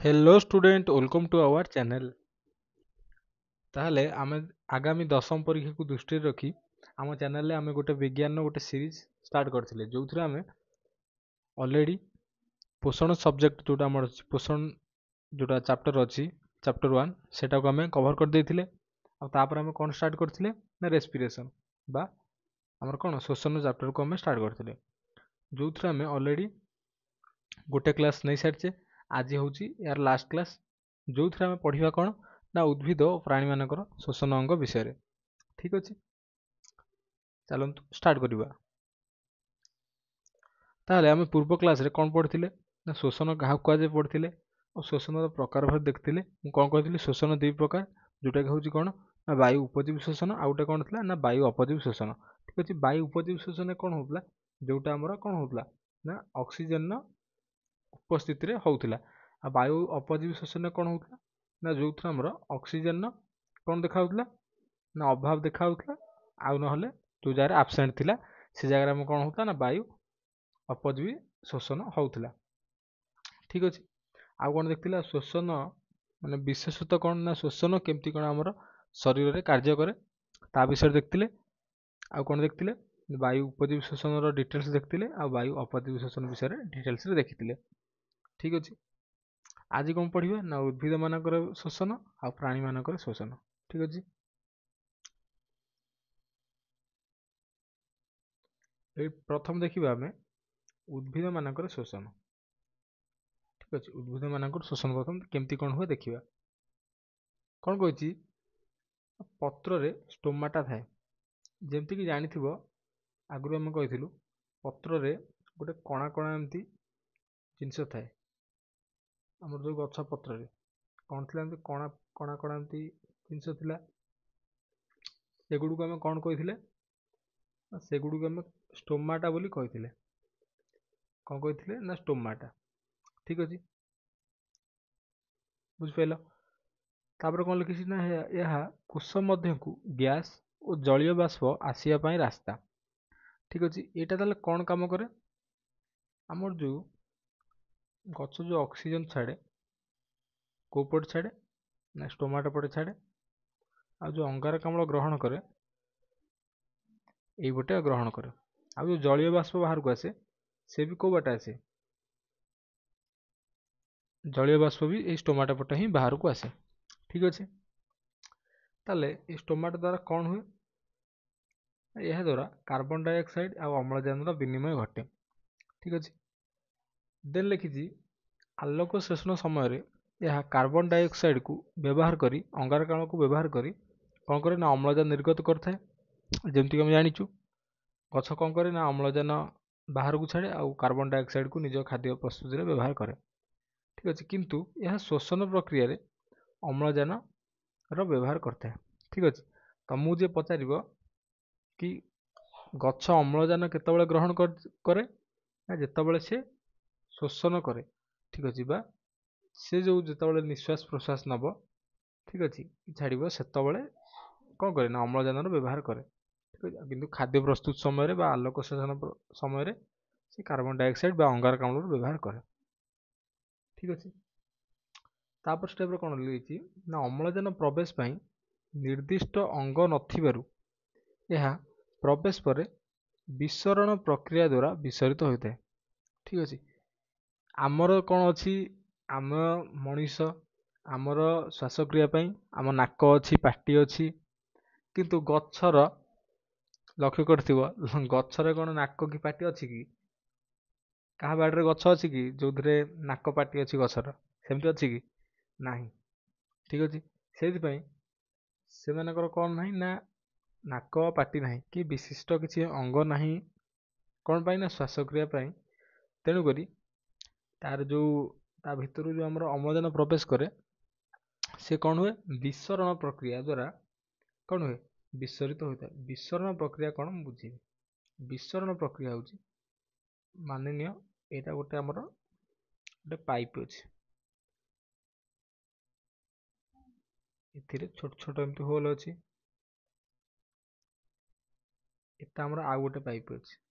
Hello student welcome to our channel. ताहले आमे आगामी दशम परीक्षा को दृष्टि रखी आम चैनल रे आमे गोटे विज्ञान गोटे सीरीज स्टार्ट करथिले जोथरे आमे ऑलरेडी पोषण सब्जेक्ट जोटा हमर पोषण जोटा चैप्टर अछि चैप्टर 1 सेटा को आमे कवर कर देथिले आ तापर आमे कोन स्टार्ट करथिले ना रेस्पिरेशन बा हमर कोन श्वसन चैप्टर को आमे स्टार्ट करथिले जोथरे आमे ऑलरेडी गोटे क्लास नहीं सारिचे आज होची यार लास्ट क्लास जो थे आम पढ़ा कौन ना उद्भिद और प्राणी मानकर श्वसन अंग विषय ठीक अच्छे चलतु स्टार्ट करवा। ताहले आम पूर्व क्लास रे कौन पढ़ी ना श्वसन क्या कहुए पढ़ी और श्वसन प्रकार भाव देखते कौन कहती श्वसन दुई प्रकार जोटा कि हूँ कौन ना वायु उपजीवी श्वसन आउ गोटे कौन था ना वायु अपजीवी श्वसन ठीक अच्छे वायु उपजीवी श्वसन कौन होता जोटा आमर कौन होता ना ऑक्सीजन उपस्थिति रे होउथिला आ वायु अपजीवी श्वसन कौन होता ना जो थी आमर ऑक्सीजन कौन देखा ना अभाव देखा आउ ना जो जगह आबसेंट थिला से जगह में कौन होता ना वायु अपजीवी श्वसन होउथिला ठीक अच्छे आउ कौन देखा श्वसन माने विशेषतः कौन ना श्वसन केमती कौन आमर शरीर रे कार्य करे ता विषय देखते आउ कौन देखते वायु उपजीवी श्वसन डिटेल्स देखते आ वायु अपजीवी श्वसन विषय डिटेल्स देखते ठीक अच्छे आज कौन पढ़िबा ना उद्भिद मानकर श्वसन आ प्राणी मानकर श्वसन ठीक अच्छे प्रथम देखिबा आमे उद्भिद मानकर श्वसन ठीक अच्छे उद्भिद मानकर श्वसन प्रथम केमती कौन हुए देखिबा कौन कहछि पत्र रे स्टोमाटा थाए जेमती कि जानिथिबो आगु आमे कहिथिलु पत्र रे गोटे कणा कणा एमती जिनस थाए आमर जो गछ पत्र रे कौन थिला एमती कणा कणा कणा एमती जिनस थिला सेगुड़ को आमे कौन कहिथिले सेगुड़ को आमे स्टोमाटा बोली कहिथिले कौन कहिथिले ना स्टोमाटा ठीक अछि बुझ पाइल तापर कौन लिखिछि ना यह कोष मध्य को गैस और जलीय बाष्प आसिया पई रास्ता ठीक अछि एटा ताले कौन काम करे आमर जो गछ जो ऑक्सीजन छाड़े को पट छाड़े ना स्टोमाटा पटे छाड़े आ जो अंगारकाम्ल ग्रहण करे एई बटे ग्रहण करे आ जो जलीय बाष्प बाहर को आसे से भी को बाटे आसे जलीय बाष्प भी एई स्टोमाटा पटे ही बाहर को आसे ठीक अच्छे ताले ए स्टोमाटा द्वारा कौन हुए यह द्वारा कार्बन डाइऑक्साइड और अम्लजान विनिमय घटे ठीक अच्छे देन लिखिछि आलोक शोषण समय यह कार्बन डाइऑक्साइड को व्यवहार करी अंगारकाम्ल को व्यवहार करी कौन करे ना अम्लजान निर्गत करथाए जेमती हम जानिचु गछ कौन करे ना अम्लजान बाहर को छाड़े और कार्बन डाइऑक्साइड को निज खाद्य प्रस्तुति रे व्यवहार करे ठीक अच्छे किंतु यह शोषण प्रक्रिया रे अम्लजान रो व्यवहार करता है ठीक अच्छे तो मुझे पचार कि गछ अम्लजान केतबेले ग्रहण करे ना जेतबेले से शोषण करे ठीक अच्छे बा से जो जेतबेले निश्वास प्रश्वास नब ठीक अच्छे छाड़ब सेतबेले कौन करे ना अम्लजान व्यवहार करे ठीक अच्छे किंतु खाद्य प्रस्तुत समय बा आलोक शोषण समय से कार्बन डाइऑक्साइड बा अंगारकाम्ल व्यवहार करे ठीक अच्छे तापर स्टेप रे कौन लिखिछि ना अम्लजान प्रवेश पाई निर्दिष्ट अंग नथिबारु यह प्रवेश पर विसरण प्रक्रिया द्वारा विसरित होता है ठीक अच्छे आमर कौन अच्छी आम मनीष आमर श्वासक्रिया पाई आम नाक अच्छी पाटी अच्छी किंतु गच्छर लक्ष्य करथिबो गच्छरे कौन नाक कि पाटी अच्छी कि कहा बाड़ी रे गछ अच्छी कि जो नाक पाटी अच्छी गछर सेमती अच्छी कि नहीं ठीक अच्छे से सेमानकर कौन नहीं ना नाक पाटी नहीं कि विशिष्ट किसी अंग नहीं कौन पाई ना श्वासक्रिया पाई तेणुक तार जो ता भितर जो आमर अम्लजान प्रवेश करे से कौन हुए विसरण प्रक्रिया द्वारा कौन हुए विसरित होता है विसरण प्रक्रिया कौन बुझे विसरण प्रक्रिया होची माननीय एटा गोटे आमर गोटे पाइप अच्छे एथिरे छोट छोट एमती होल अच्छी एटा आमर आउ गोटे पाइप अच्छे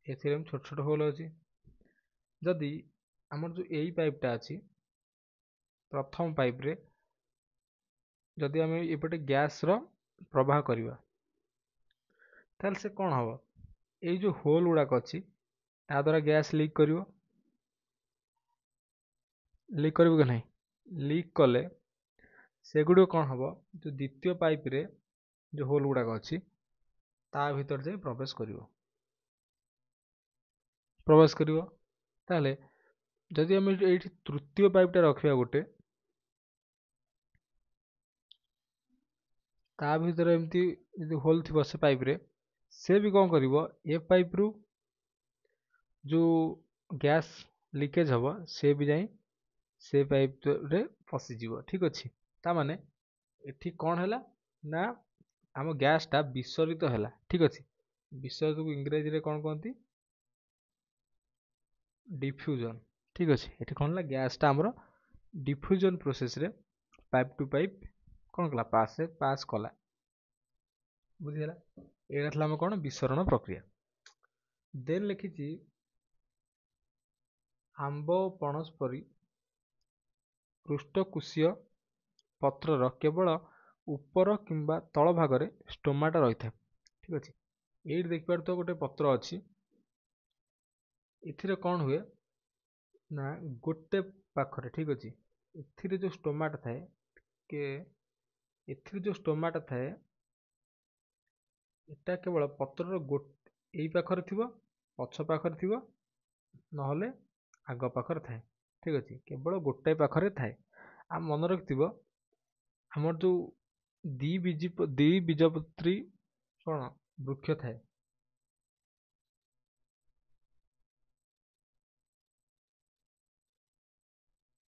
एथिरे छोट छोट होल अच्छी जदि आमर जो यही पाइपटा अच्छी प्रथम पाइप रे जदि आम एपटे गैस रो प्रवाह करवा ताल से कौन हम ये जो होल गुड़ाक अच्छी ता द्वारा गैस लीक कर कि नहीं लीक कले सेगुड़ कौन हम जो द्वितीय पाइप रे जो होल गुड़ाक अच्छी ता भीतर जाए प्रवेश करिवो ताले जदि आम ये तृतीय पाइपटा रखा गोटे ता भीतर एमती जो होल थी से पाइप रे से भी कौन करिवो ए पाइप रु जो गैस लीकेज हम से भी जाए से पाइप रे फसीज ठीक अच्छे ताने एठी कौन है ना आम गैसटा विसरित है ठीक अच्छे विसरित को इंग्रेजी रे कौन कहती डिफ्यूजन ठीक अच्छे ये कौन है गैसटा आमर डिफ्यूजन प्रोसेस रे पाइप टू पाइप कौन कला पास कला बुझीगला यहाँ था कौन विसरण प्रक्रिया देन लिखी आंब पणस परी पृष्ठकोशीय पत्रर केवल ऊपर किंबा तल भागरे स्टोमाटा रही था ठीक अच्छे ये देखिए तो गोटे पत्र अच्छी एथिरे कौन हुए ना गोटे पाखरे ठीक अच्छे एथिरे जो स्टोमाटा थाए के एथिरे जो स्टोमाटा थाए एटा केवल पत्रर यही पाखरे थिबो पछ पाखरे थिबो नहले आग पाखरे थाए ठीक अच्छे केवल गोटे पाखरे थाए आ मन रखिथिबो हमर जो द्विबीजपत्री कौन वृक्ष थाए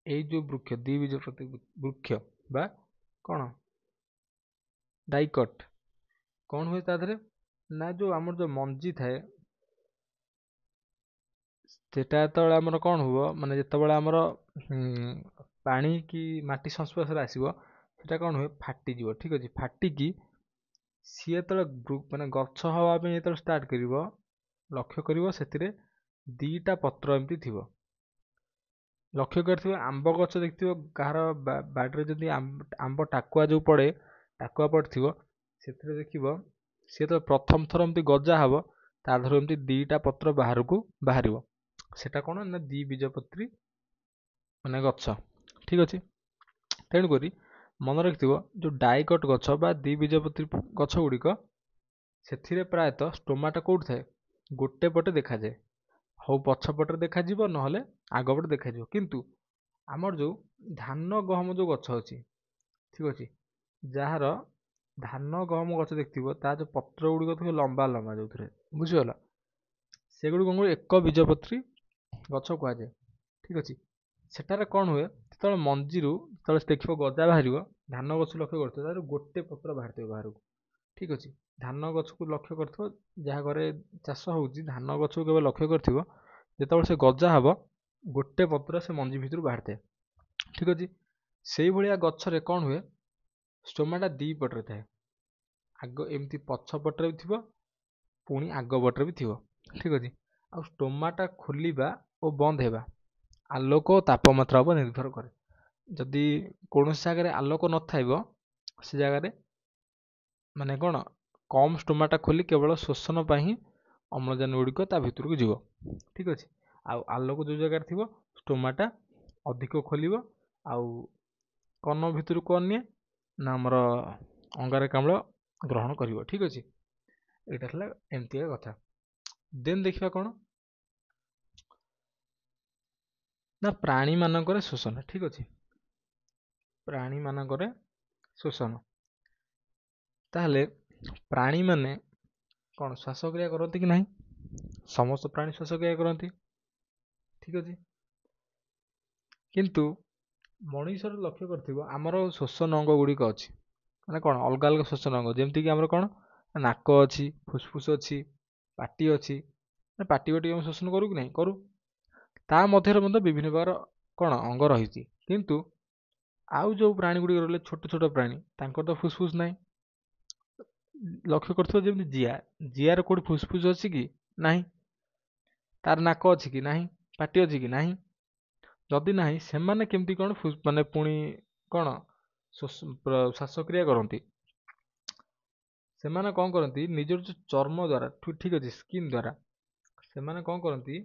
यही जो वृक्ष द्विबीजपत्री वृक्ष बा कौन डाइकट कौन हुए तादरे ना जो आमर जो मंजी थाए सेटा जेतबेले आमर कौन हुआ माने जेतबेले आमर पानी की माटी संस्पर्श रे आसीबो सेटा कौन हुए फाटी जीवो ठीक अछि फाटी की सी जेतबेले माने गछ हवा पे जेतबेले स्टार्ट करिवो लक्ष्य करिवो सेतिरे दीटा पत्र एमती थिबो लक्ष्य करथिबो आंब गछ देखथिबो कहार बाडरे जदि आंब टाकुआ जो पड़े टाकुआ पड़थिबो सेतिरे देखिबो सी तो प्रथम थर एमती गजा हबो ता धर एमती दीटा पत्र बाहर को बाहरिबो सेटा कौन ना द्विबीजपत्री माने गछ ठीक अच्छे तेणुक मन रखिथिबो जो डाइकट गछ बा द्विबीजपत्री गछ गुड़िक से प्रायतः स्टोमाटा कौट थाए गोटे पटे देखा जाए हौ पछपटे देखा नहले आगपटे देखा किंतु आमर जो धान गहम जो गछ अच्छी ठीक अच्छे जार धान गहम गछ देखिथिबो ता जो पत्र गुड़िक थी लंबा लंबा जो बुझीगला सेगुड़ कौन एक बीजपत्री गछ कहुए ठीक अच्छे सेटारे कौन हुए जो मंजी देखिए गजा बाहर धान गछ लक्ष्य कर गोटे पत्र बाहर बाहर को ठीक अच्छे धान गछ को लक्ष्य कर जहाँ घरे चाष हो धान गछ को केवल लक्ष्य कर जो से गजा हम गोटे पत्र से मंजी भितर बाहर थाए ठीक अच्छे से भाया गचरे कौन हुए स्टोमाटा दी पटे थाए आग एमती पछपटे भी थी पुणी आग पटे भी थी ठीक अच्छे आ स्टोमाटा खोलिबा और बंद हेबा आलोक और तापमात्रा पर निर्भर करे जदि कौन जगह आलोक न थाइबो से जगह माने कौन कम स्टोमाटा खोली केवल शोषण ही अम्लजान गुड़िक ता भितर को जीव ठीक अच्छे आलोक जो जगह थी स्टोमाटा अधिक खोल कर्ण भितर को अन्य ना आमर अंगारकाम्ल ग्रहण कर ठीक अच्छे यहाँ एमती कथा देन देखा कौन ना प्राणी मानकर शोषण ठीक अच्छे प्राणी मानकर शोषण ताहले प्राणी माने कौन श्वासक्रिया करती कि नहीं समस्त प्राणी श्वासक्रिया करती ठीक अच्छे किंतु मनीषर लक्ष्य कर आमर शोषण अंग गुड़िक अच्छी मैंने कौन अलग अलग शोषण अंग जमती कि आमर कौन नाक अच्छी फुसफुस अच्छी पाटी अच्छी पाटी बाटी आम शोषण करूँ कि नहीं करूँ ता मध्य विभिन्न प्रकार कौन अंग रही किंतु आउ जो प्राणी गुड़िक रही छोट छोट प्राणी तांकर तो फुसफुस ना लक्ष्य कर जिया जियार कौट फुसफुस अच्छी कि नहीं तार नाक अच्छी कि नहीं ପାଟି ଅଛି କି ନାହିଁ? ଯଦି ନାହିଁ ସେମାନେ କେମିତି କ'ଣ ମାନେ ପୁଣି କ'ଣ ଶ୍ୱାସକ୍ରିୟା କରନ୍ତି? ସେମାନେ କ'ଣ କରନ୍ତି ନିଜର ଯୋଉ ଚର୍ମ ଦ୍ୱାରା ଠିକ୍ ଅଛି ସ୍କିନ୍ ଦ୍ୱାରା ସେମାନେ କ'ଣ କରନ୍ତି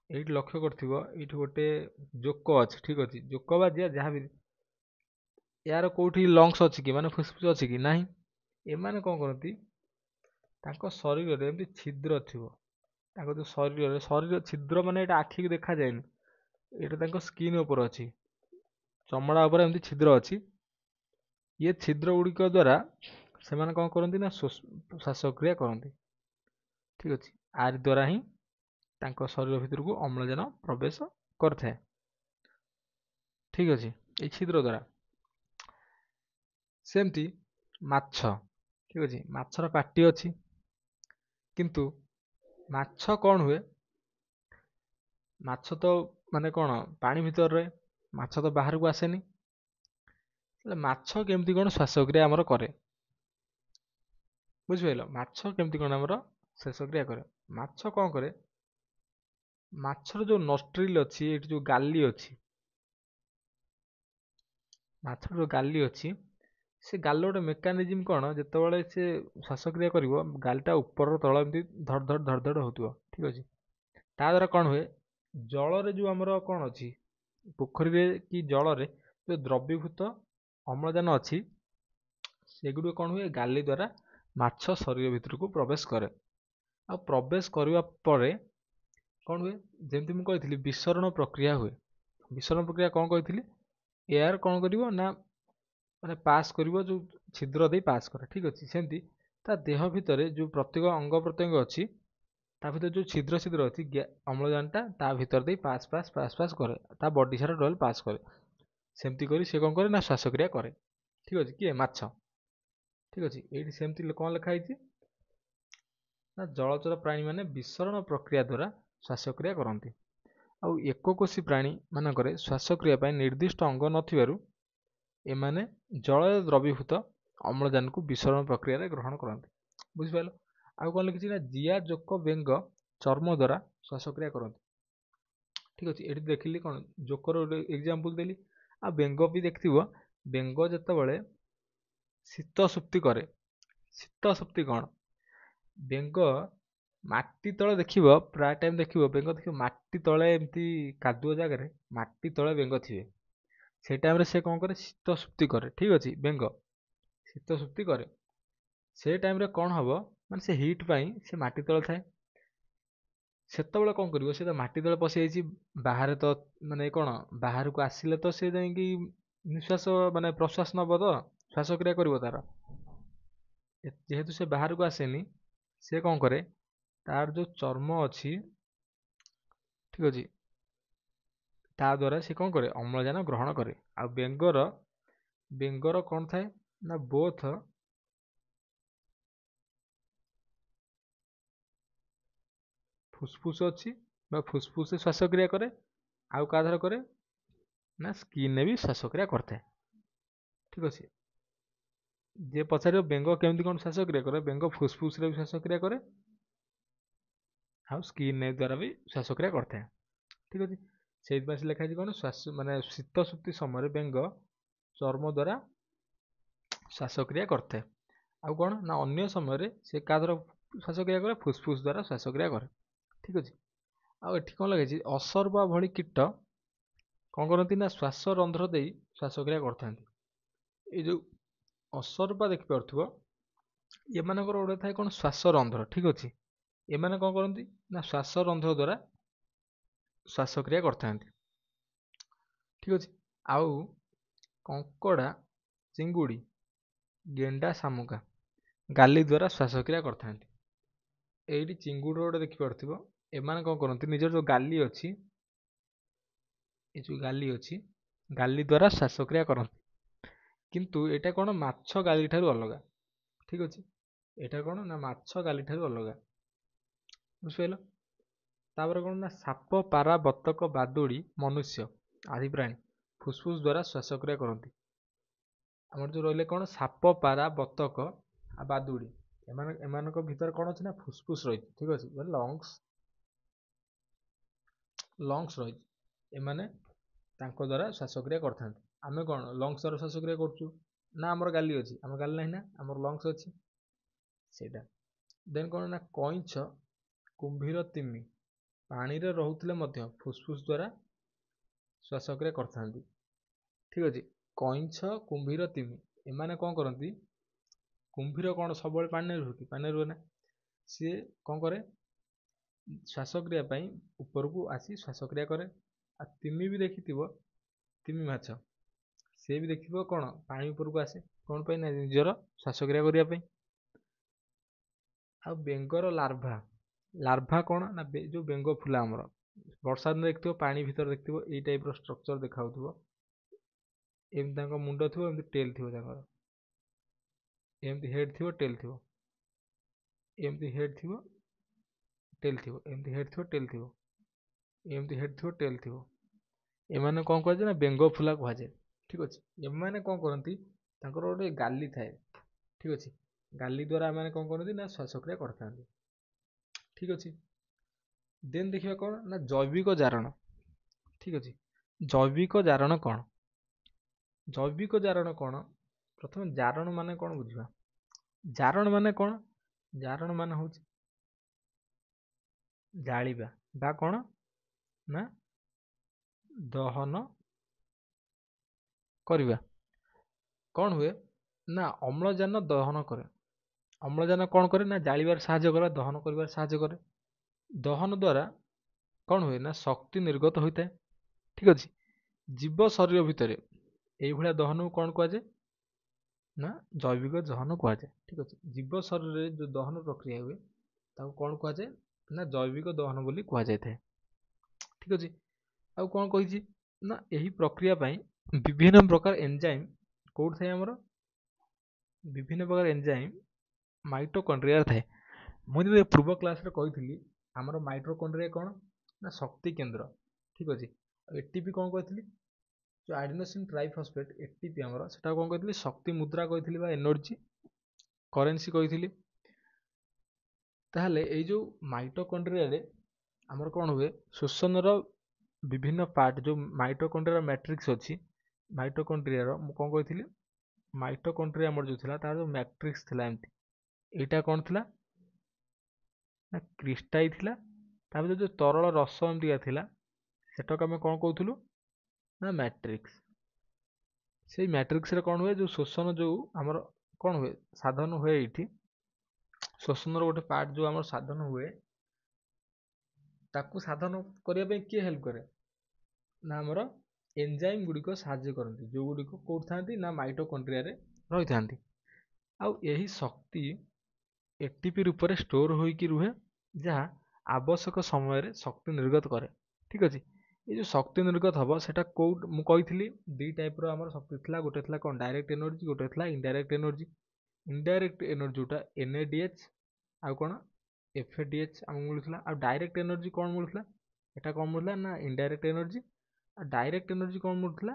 ଏଇଠି ଲକ୍ଷ୍ୟ କରିଥିବ ଏଇଠି ଗୋଟେ ଜୋକ ଅଛି ଠିକ୍ ଅଛି ଜୋକ ବା ଯାହା ବି ୟାର କୋଉଠି ଲଙ୍ଗସ୍ ଅଛି କି ମାନେ ଫୁସଫୁସ ଅଛି କି ନାହିଁ ଏମାନେ କ'ଣ କରନ୍ତି ତାଙ୍କ ଶରୀରରେ ଏମିତି ଛିଦ୍ର ଥିବ ତାଙ୍କ ଯୋଉ ଶରୀର ଛିଦ୍ର ମାନେ ଏଇଟା ଆଖିକୁ ଦେଖାଯାଏନି ଏଇଟା ତାଙ୍କ ସ୍କିନ୍ ଉପରେ ଅଛି ଚମଡ଼ା ଉପରେ ଏମିତି ଛିଦ୍ର ଅଛି ଇଏ ଛିଦ୍ର ଗୁଡ଼ିକ ଦ୍ୱାରା ସେମାନେ କ'ଣ କରନ୍ତି ନା ଶ୍ୱାସକ୍ରିୟା କରନ୍ତି ଠିକ୍ ଅଛି ଆରି ଦ୍ୱାରା ହିଁ ତାଙ୍କ ଶରୀର ଭିତରକୁ ଅମ୍ଳଜାନ ପ୍ରବେଶ କରିଥାଏ ଠିକ୍ ଅଛି ଏଇ ଛିଦ୍ର ଦ୍ୱାରା ସେମିତି ମାଛ ଠିକ୍ ଅଛି ମାଛର ପାଟି ଅଛି କିନ୍ତୁ ମାଛ କ'ଣ ହୁଏ ମାଛ ତ ମାନେ କ'ଣ ପାଣି ଭିତରେ ମାଛ ତ ବାହାରକୁ ଆସେନି ହେଲେ ମାଛ କେମିତି କ'ଣ ଶ୍ୱାସକ୍ରିୟା ଆମର କରେ ବୁଝିପାରିଲ ମାଛ କେମିତି କ'ଣ ଆମର ଶ୍ୱାସକ୍ରିୟା କରେ ମାଛ କ'ଣ କରେ ମାଛର ଯୋଉ ନଷ୍ଟ୍ରିଲ୍ ଅଛି ଏଠି ଯୋଉ ଗାଲି ଅଛି ମାଛର ଯୋଉ ଗାଲି ଅଛି ସେ ଗାଲ ଗୋଟେ ମେକାନିଜିମ୍ କ'ଣ ଯେତେବେଳେ ସେ ଶ୍ୱାସକ୍ରିୟା କରିବ ଗାଲିଟା ଉପର ତଳ ଏମିତି ଧଡ଼ ଧଡ଼ ହେଉଥିବ ଠିକ୍ ଅଛି ତା ଦ୍ୱାରା କ'ଣ ହୁଏ ଜଳରେ ଯୋଉ ଆମର କ'ଣ ଅଛି ପୋଖରୀରେ କି ଜଳରେ ଯୋଉ ଦ୍ରବୀଭୂତ ଅମ୍ଳଜାନ ଅଛି ସେଗୁଡ଼ିକ କ'ଣ ହୁଏ ଗାଲି ଦ୍ୱାରା ମାଛ ଶରୀର ଭିତରକୁ ପ୍ରବେଶ କରେ ଆଉ ପ୍ରବେଶ କରିବା ପରେ କ'ଣ ହୁଏ ଯେମିତି ମୁଁ କହିଥିଲି ବିସରଣ ପ୍ରକ୍ରିୟା ହୁଏ ବିସରଣ ପ୍ରକ୍ରିୟା କ'ଣ କହିଥିଲି ଏୟାର କ'ଣ କରିବ ନା ମାନେ ପାସ୍ କରିବ ଯୋଉ ଛିଦ୍ର ଦେଇ ପାସ୍ କରେ ଠିକ୍ ଅଛି ସେମିତି ତା ଦେହ ଭିତରେ ଯୋଉ ପ୍ରତ୍ୟେକ ଅଙ୍ଗ ପ୍ରତ୍ୟଙ୍ଗ ଅଛି ତା ଭିତରେ ଯୋଉ ଛିଦ୍ର ଅଛି ଅମ୍ଳଜାନଟା ତା ଭିତର ଦେଇ ପାସ୍ କରେ ତା ବଡି ସାରା ଟୋଟାଲ ପାସ୍ କରେ ସେମିତି କରି ସେ କ'ଣ କରେ ନା ଶ୍ୱାସକ୍ରିୟା କରେ ଠିକ୍ ଅଛି କିଏ ମାଛ ଠିକ୍ ଅଛି ଏଇଠି ସେମିତି କ'ଣ ଲେଖା ହେଇଛି ନା ଜଳଚର ପ୍ରାଣୀମାନେ ବିସରଣ ପ୍ରକ୍ରିୟା ଦ୍ୱାରା ଶ୍ୱାସକ୍ରିୟା କରନ୍ତି ଆଉ ଏକକୋଷୀ ପ୍ରାଣୀ ମାନଙ୍କରେ ଶ୍ୱାସକ୍ରିୟା ପାଇଁ ନିର୍ଦ୍ଦିଷ୍ଟ ଅଙ୍ଗ ନଥିବାରୁ ଏମାନେ ଜଳରେ ଦ୍ରବୀଭୂତ ଅମ୍ଳଜାନକୁ ବିସରଣ ପ୍ରକ୍ରିୟାରେ ଗ୍ରହଣ କରନ୍ତି ବୁଝିପାରିଲ ଆଉ କ'ଣ ଲେଖିଛି ନା ଜିଆ ଜୋକ ବେଙ୍ଗ ଚର୍ମ ଦ୍ୱାରା ଶ୍ୱାସକ୍ରିୟା କରନ୍ତି ଠିକ୍ ଅଛି ଏଠି ଦେଖିଲି କ'ଣ ଜୋକର ଗୋଟେ ଏକ୍ଜାମ୍ପଲ୍ ଦେଲି ଆଉ ବେଙ୍ଗ ବି ଦେଖିଥିବ ବେଙ୍ଗ ଯେତେବେଳେ ଶୀତ ସୁପ୍ତି କରେ ଶୀତ ସୁପ୍ତି କ'ଣ ବେଙ୍ଗ ମାଟି ତଳେ ଦେଖିବ ପ୍ରାୟ ଟାଇମ୍ ଦେଖିବ ବେଙ୍ଗ ଦେଖିବ ମାଟି ତଳେ ଏମିତି କାଦୁଅ ଜାଗାରେ ମାଟି ତଳେ ବେଙ୍ଗ ଥିବେ ସେଇ ଟାଇମ୍ରେ ସେ କ'ଣ କରେ ଶୀତ ସୁପ୍ତି କରେ ଠିକ୍ ଅଛି ବେଙ୍ଗ ଶୀତ ସୁପ୍ତି କରେ ସେ ଟାଇମ୍ରେ କ'ଣ ହେବ ମାନେ ସେ ହିଟ୍ ପାଇଁ ସେ ମାଟି ତଳେ ଥାଏ ସେତେବେଳେ କ'ଣ କରିବ ସେ ତ ମାଟି ତଳେ ପଶିଯାଇଛି ବାହାରେ ତ ମାନେ କ'ଣ ବାହାରକୁ ଆସିଲେ ତ ସେ ଯାଇକି ନିଶ୍ୱାସ ମାନେ ପ୍ରଶ୍ୱାସ ନେବ ତ ଶ୍ୱାସକ୍ରିୟା କରିବ ତାର ଯେହେତୁ ସେ ବାହାରକୁ ଆସେନି ସେ କ'ଣ କରେ ତାର ଯୋଉ ଚର୍ମ ଅଛି ଠିକ୍ ଅଛି ତା ଦ୍ୱାରା ସେ କ'ଣ କରେ ଅମ୍ଳଜାନ ଗ୍ରହଣ କରେ ଆଉ ବେଙ୍ଗର କ'ଣ ଥାଏ ନା ବୋଥ ଫୁସଫୁସ ଅଛି ବା ଫୁସଫୁସରେ ଶ୍ୱାସକ୍ରିୟା କରେ ଆଉ କାହା ଦ୍ୱାରା କରେ ନା ସ୍କିନ୍ରେ ବି ଶ୍ୱାସକ୍ରିୟା କରିଥାଏ ଠିକ୍ ଅଛି ଯିଏ ପଚାରିବ ବେଙ୍ଗ କେମିତି କ'ଣ ଶ୍ୱାସକ୍ରିୟା କରେ ବେଙ୍ଗ ଫୁସଫୁସରେ ବି ଶ୍ୱାସକ୍ରିୟା କରେ ଆଉ ସ୍କିନ୍ ଦ୍ୱାରା ବି ଶ୍ୱାସକ୍ରିୟା କରିଥାଏ ଠିକ୍ ଅଛି ସେଇଥିପାଇଁ ସେ ଲେଖା ହେଇଛି କ'ଣ ମାନେ ଶୀତ ସୁପ୍ତି ସମୟରେ ବେଙ୍ଗ ଚର୍ମ ଦ୍ୱାରା ଶ୍ୱାସକ୍ରିୟା କରିଥାଏ ଆଉ କ'ଣ ନା ଅନ୍ୟ ସମୟରେ ସେ କାହା ଦ୍ୱାରା ଶ୍ୱାସକ୍ରିୟା କରେ ଫୁସଫୁସ ଦ୍ୱାରା ଶ୍ୱାସକ୍ରିୟା କରେ ଠିକ୍ ଅଛି ଆଉ ଏଠି କ'ଣ ଲେଖାହେଇଛି ଅସର୍ବା ଭଳି କୀଟ କ'ଣ କରନ୍ତି ନା ଶ୍ୱାସ ରନ୍ଧ୍ର ଦେଇ ଶ୍ୱାସକ୍ରିୟା କରିଥାନ୍ତି ଏଇ ଯୋଉ ଅସର୍ବା ଦେଖିପାରୁଥିବ ଏମାନଙ୍କର ଗୋଟେ ଥାଏ କ'ଣ ଶ୍ୱାସ ରନ୍ଧ୍ର ଠିକ୍ ଅଛି ଏମାନେ କ'ଣ କରନ୍ତି ନା ଶ୍ୱାସ ରନ୍ଧ୍ର ଦ୍ୱାରା ଶ୍ୱାସକ୍ରିୟା କରିଥାନ୍ତି ଠିକ୍ ଅଛି ଆଉ କଙ୍କଡ଼ା ଚିଙ୍ଗୁଡ଼ି ଗେଣ୍ଡା ଶାମୁକା ଗାଲି ଦ୍ୱାରା ଶ୍ୱାସକ୍ରିୟା କରିଥାନ୍ତି ଏଇଠି ଚିଙ୍ଗୁଡ଼ି ଗୋଟେ ଦେଖିପାରୁଥିବ ଏମାନେ କ'ଣ କରନ୍ତି ନିଜର ଯୋଉ ଗାଲି ଅଛି ଏ ଯୋଉ ଗାଲି ଅଛି ଗାଲି ଦ୍ୱାରା ଶ୍ୱାସକ୍ରିୟା କରନ୍ତି କିନ୍ତୁ ଏଇଟା କ'ଣ ମାଛ ଗାଲି ଠାରୁ ଅଲଗା ଠିକ୍ ଅଛି ଏଇଟା କ'ଣ ନା ମାଛ ଗାଲି ଠାରୁ ଅଲଗା ବୁଝିପାରିଲ ତାପରେ କ'ଣ ନା ସାପ ପାରା ବତକ ବାଦୁଡ଼ି ମନୁଷ୍ୟ ଆଦି ପ୍ରାଣୀ ଫୁସଫୁସ ଦ୍ୱାରା ଶ୍ୱାସକ୍ରିୟା କରନ୍ତି ଆମର ଯୋଉ ରହିଲେ କ'ଣ ସାପ ପାରା ବତକ ଆଉ ବାଦୁଡ଼ି ଏମାନଙ୍କ ଭିତରେ କ'ଣ ଅଛି ନା ଫୁସଫୁସ ରହିଛି ଠିକ୍ ଅଛି ଲଙ୍ଗସ୍ ଲଙ୍ଗସ୍ ରହିଛି, ଏମାନେ ତାଙ୍କ ଦ୍ୱାରା ଶ୍ୱାସକ୍ରିୟା କରିଥାନ୍ତି। ଆମେ କ'ଣ ଲଙ୍ଗସ୍ ଦ୍ୱାରା ଶ୍ୱାସକ୍ରିୟା କରୁଛୁ ନା ଆମର ଗାଲି ଅଛି? ଆମର ଗାଲି ନାହିଁ ନା, ଆମର ଲଙ୍ଗସ୍ ଅଛି ସେଇଟା। ଦେନ୍ କ'ଣ ନା କଇଁଛ, କୁମ୍ଭୀର, ତିମି ପାଣିରେ ରହୁଥିଲେ ମଧ୍ୟ ଫୁସଫୁସ ଦ୍ୱାରା ଶ୍ୱାସକ୍ରିୟା କରିଥାନ୍ତି। ଠିକ୍ ଅଛି। କଇଁଛ, କୁମ୍ଭୀର, ତିମି ଏମାନେ କ'ଣ କରନ୍ତି? କୁମ୍ଭୀର କ'ଣ ସବୁବେଳେ ପାଣିରେ ରୁହେ କି? ପାଣିରେ ରୁହେ ନା। ସିଏ କ'ଣ କରେ? ଶ୍ୱାସକ୍ରିୟା ପାଇଁ ଉପରକୁ ଆସି ଶ୍ୱାସକ୍ରିୟା କରେ। ଆଉ ତିମି ବି ଦେଖିଥିବ, ତିମି ମାଛ ସିଏ ବି ଦେଖିଥିବ କ'ଣ ପାଣି ଉପରକୁ ଆସେ କ'ଣ ପାଇଁ? ନା ନିଜର ଶ୍ୱାସକ୍ରିୟା କରିବା ପାଇଁ। ଆଉ ବେଙ୍ଗର ଲାର୍ଭା କ'ଣ ନା ଯେଉଁ ବେଙ୍ଗ ଫୁଲା ଆମର ବର୍ଷା ଦିନେ ଦେଖିଥିବ, ପାଣି ଭିତରେ ଦେଖିଥିବ ଏଇ ଟାଇପ୍ର ଷ୍ଟ୍ରକ୍ଚର ଦେଖାଯାଉଥିବ। ଏମିତି ତାଙ୍କ ମୁଣ୍ଡ ଥିବ, ଏମିତି ଟେଲ୍ ଥିବ ତାଙ୍କର, ଏମିତି ହେଡ୍ ଥିବ, ଟେଲ୍ ଥିବ, ଏମିତି ହେଡ୍ ଥିବ, ଟେଲ୍ ଥିବ, ଏମିତି ହେଡ୍ ଥିବ, ଟେଲ୍ ଥିବ, ଏମିତି ହେଡ୍ ଥିବ, ଟେଲ୍ ଥିବ। ଏମାନେ କ'ଣ କୁହାଯାଏ ନା ବେଙ୍ଗ ଫୁଲା କୁହାଯାଏ। ଠିକ୍ ଅଛି। ଏମାନେ କ'ଣ କରନ୍ତି? ତାଙ୍କର ଗୋଟେ ଗାଲି ଥାଏ। ଠିକ୍ ଅଛି। ଗାଲି ଦ୍ୱାରା ଏମାନେ କ'ଣ କରନ୍ତି ନା ଶ୍ୱାସକ୍ରିୟା କରିଥାନ୍ତି। ଠିକ୍ ଅଛି। ଦେନ୍ ଦେଖିବା କ'ଣ ନା ଜୈବିକ ଜାରଣ। ଠିକ୍ ଅଛି। ଜୈବିକ ଜାରଣ କ'ଣ? ଜୈବିକ ଜାରଣ କ'ଣ? ପ୍ରଥମେ ଜାରଣ ମାନେ କ'ଣ ବୁଝିବା। ଜାରଣ ମାନେ କ'ଣ? ଜାରଣ ମାନେ ହେଉଛି ଜାଳିବା ବା କ'ଣ ନା ଦହନ କରିବା। କ'ଣ ହୁଏ ନା ଅମ୍ଳଜାନ ଦହନ କରେ। ଅମ୍ଳଜାନ କ'ଣ କରେ ନା ଜାଳିବାରେ ସାହାଯ୍ୟ କରେ, ଦହନ କରିବାରେ ସାହାଯ୍ୟ କରେ। ଦହନ ଦ୍ୱାରା କ'ଣ ହୁଏ ନା ଶକ୍ତି ନିର୍ଗତ ହୋଇଥାଏ। ଠିକ୍ ଅଛି। ଜୀବ ଶରୀର ଭିତରେ ଏଇଭଳିଆ ଦହନକୁ କ'ଣ କୁହାଯାଏ? ନା ଜୈବିକ ଦହନ କୁହାଯାଏ। ଠିକ୍ ଅଛି। ଜୀବ ଶରୀରରେ ଯେଉଁ ଦହନ ପ୍ରକ୍ରିୟା ହୁଏ ତାକୁ କ'ଣ କୁହାଯାଏ? ନା ଜୈବିକ ଦହନ ବୋଲି କୁହାଯାଇଥାଏ। ଠିକ୍ ଅଛି। ଆଉ କ'ଣ କହିଛି ନା ଏହି ପ୍ରକ୍ରିୟା ପାଇଁ ବିଭିନ୍ନ ପ୍ରକାର ଏନଜାଇମ୍ କୋଉଠି ଥାଏ? ଆମର ବିଭିନ୍ନ ପ୍ରକାର ଏନଜାଇମ୍ ମାଇଟୋକଣ୍ଡ୍ରିଆରେ ଥାଏ। ମୁଁ ଯଦି ପୂର୍ବ କ୍ଲାସରେ କହିଥିଲି ଆମର ମାଇଟୋକଣ୍ଡ୍ରିଆ କ'ଣ ନା ଶକ୍ତି କେନ୍ଦ୍ର। ଠିକ୍ ଅଛି। ଆଉ ଏଟିପି କ'ଣ କହିଥିଲି? ଯେଉଁ ଆଡିନୋସିନ୍ ଟ୍ରାଇଫସ୍ଫେଟ୍ ଏଟିପି ଆମର ସେଟା କ'ଣ କହିଥିଲି? ଶକ୍ତି ମୁଦ୍ରା କହିଥିଲି ବା ଏନର୍ଜି କରେନ୍ସି କହିଥିଲି। ତାହେଲେ ଏଇ ଯେଉଁ ମାଇଟୋକଣ୍ଡ୍ରିଆରେ ଆମର କ'ଣ ହୁଏ? ଶୋଷଣର ବିଭିନ୍ନ ପାର୍ଟ ଯେଉଁ ମାଇଟୋକଣ୍ଡ୍ରିଆର ମ୍ୟାଟ୍ରିକ୍ସ ଅଛି, ମାଇଟୋକଣ୍ଡ୍ରିଆର ମୁଁ କ'ଣ କହିଥିଲି? ମାଇଟୋକଣ୍ଡ୍ରିଆ ଆମର ଯେଉଁ ଥିଲା ତାର ଯେଉଁ ମ୍ୟାଟ୍ରିକ୍ସ ଥିଲା ଏମିତି, ଏଇଟା କ'ଣ ଥିଲା ନା କ୍ରିଷ୍ଟାଇ ଥିଲା। ତାପରେ ଯେଉଁ ତରଳ ରସ ଏମିତିକା ଥିଲା ସେଟାକୁ ଆମେ କ'ଣ କହୁଥିଲୁ? ନା ମ୍ୟାଟ୍ରିକ୍ସ। ସେଇ ମ୍ୟାଟ୍ରିକ୍ସରେ କ'ଣ ହୁଏ? ଯେଉଁ ଶୋଷଣ ଯେଉଁ ଆମର କ'ଣ ହୁଏ? ସାଧନ ହୁଏ ଏଇଠି ଶୋଷଣର ଗୋଟେ ପାର୍ଟ ଯେଉଁ ଆମର ସାଧନ ହୁଏ, ତାକୁ ସାଧନ କରିବା ପାଇଁ କିଏ ହେଲ୍ପ କରେ? ନା ଆମର ଏନଜାଇମ୍ ଗୁଡ଼ିକ ସାହାଯ୍ୟ କରନ୍ତି, ଯେଉଁଗୁଡ଼ିକ କୋଉଠି ଥାନ୍ତି? ନା ମାଇଟୋକଣ୍ଡ୍ରିଆରେ ରହିଥାନ୍ତି। ଆଉ ଏହି ଶକ୍ତି ଏଟିପି ରୂପରେ ଷ୍ଟୋର ହୋଇକି ରୁହେ, ଯାହା ଆବଶ୍ୟକ ସମୟରେ ଶକ୍ତି ନିର୍ଗତ କରେ। ଠିକ୍ ଅଛି। ଏ ଯେଉଁ ଶକ୍ତି ନିର୍ଗତ ହେବ ସେଟା କୋଉଠି? ମୁଁ କହିଥିଲି ଦୁଇ ଟାଇପ୍ର ଆମର ଶକ୍ତି ଥିଲା। ଗୋଟେ ଥିଲା କ'ଣ ଡାଇରେକ୍ଟ ଏନର୍ଜି, ଗୋଟେ ଥିଲା ଇନଡାଇରେକ୍ଟ ଏନର୍ଜି। ଇନଡାଇରେକ୍ଟ ଏନର୍ଜି ଯେଉଁଟା NADH ଆଉ କ'ଣ FADH ଆମକୁ ମିଳୁଥିଲା। ଆଉ ଡାଇରେକ୍ଟ ଏନର୍ଜି କ'ଣ ମିଳୁଥିଲା? ଏଟା କ'ଣ ମିଳୁଥିଲା? ନା ଇନଡାଇରେକ୍ଟ ଏନର୍ଜି। ଆଉ ଡାଇରେକ୍ଟ ଏନର୍ଜି କ'ଣ ମିଳୁଥିଲା?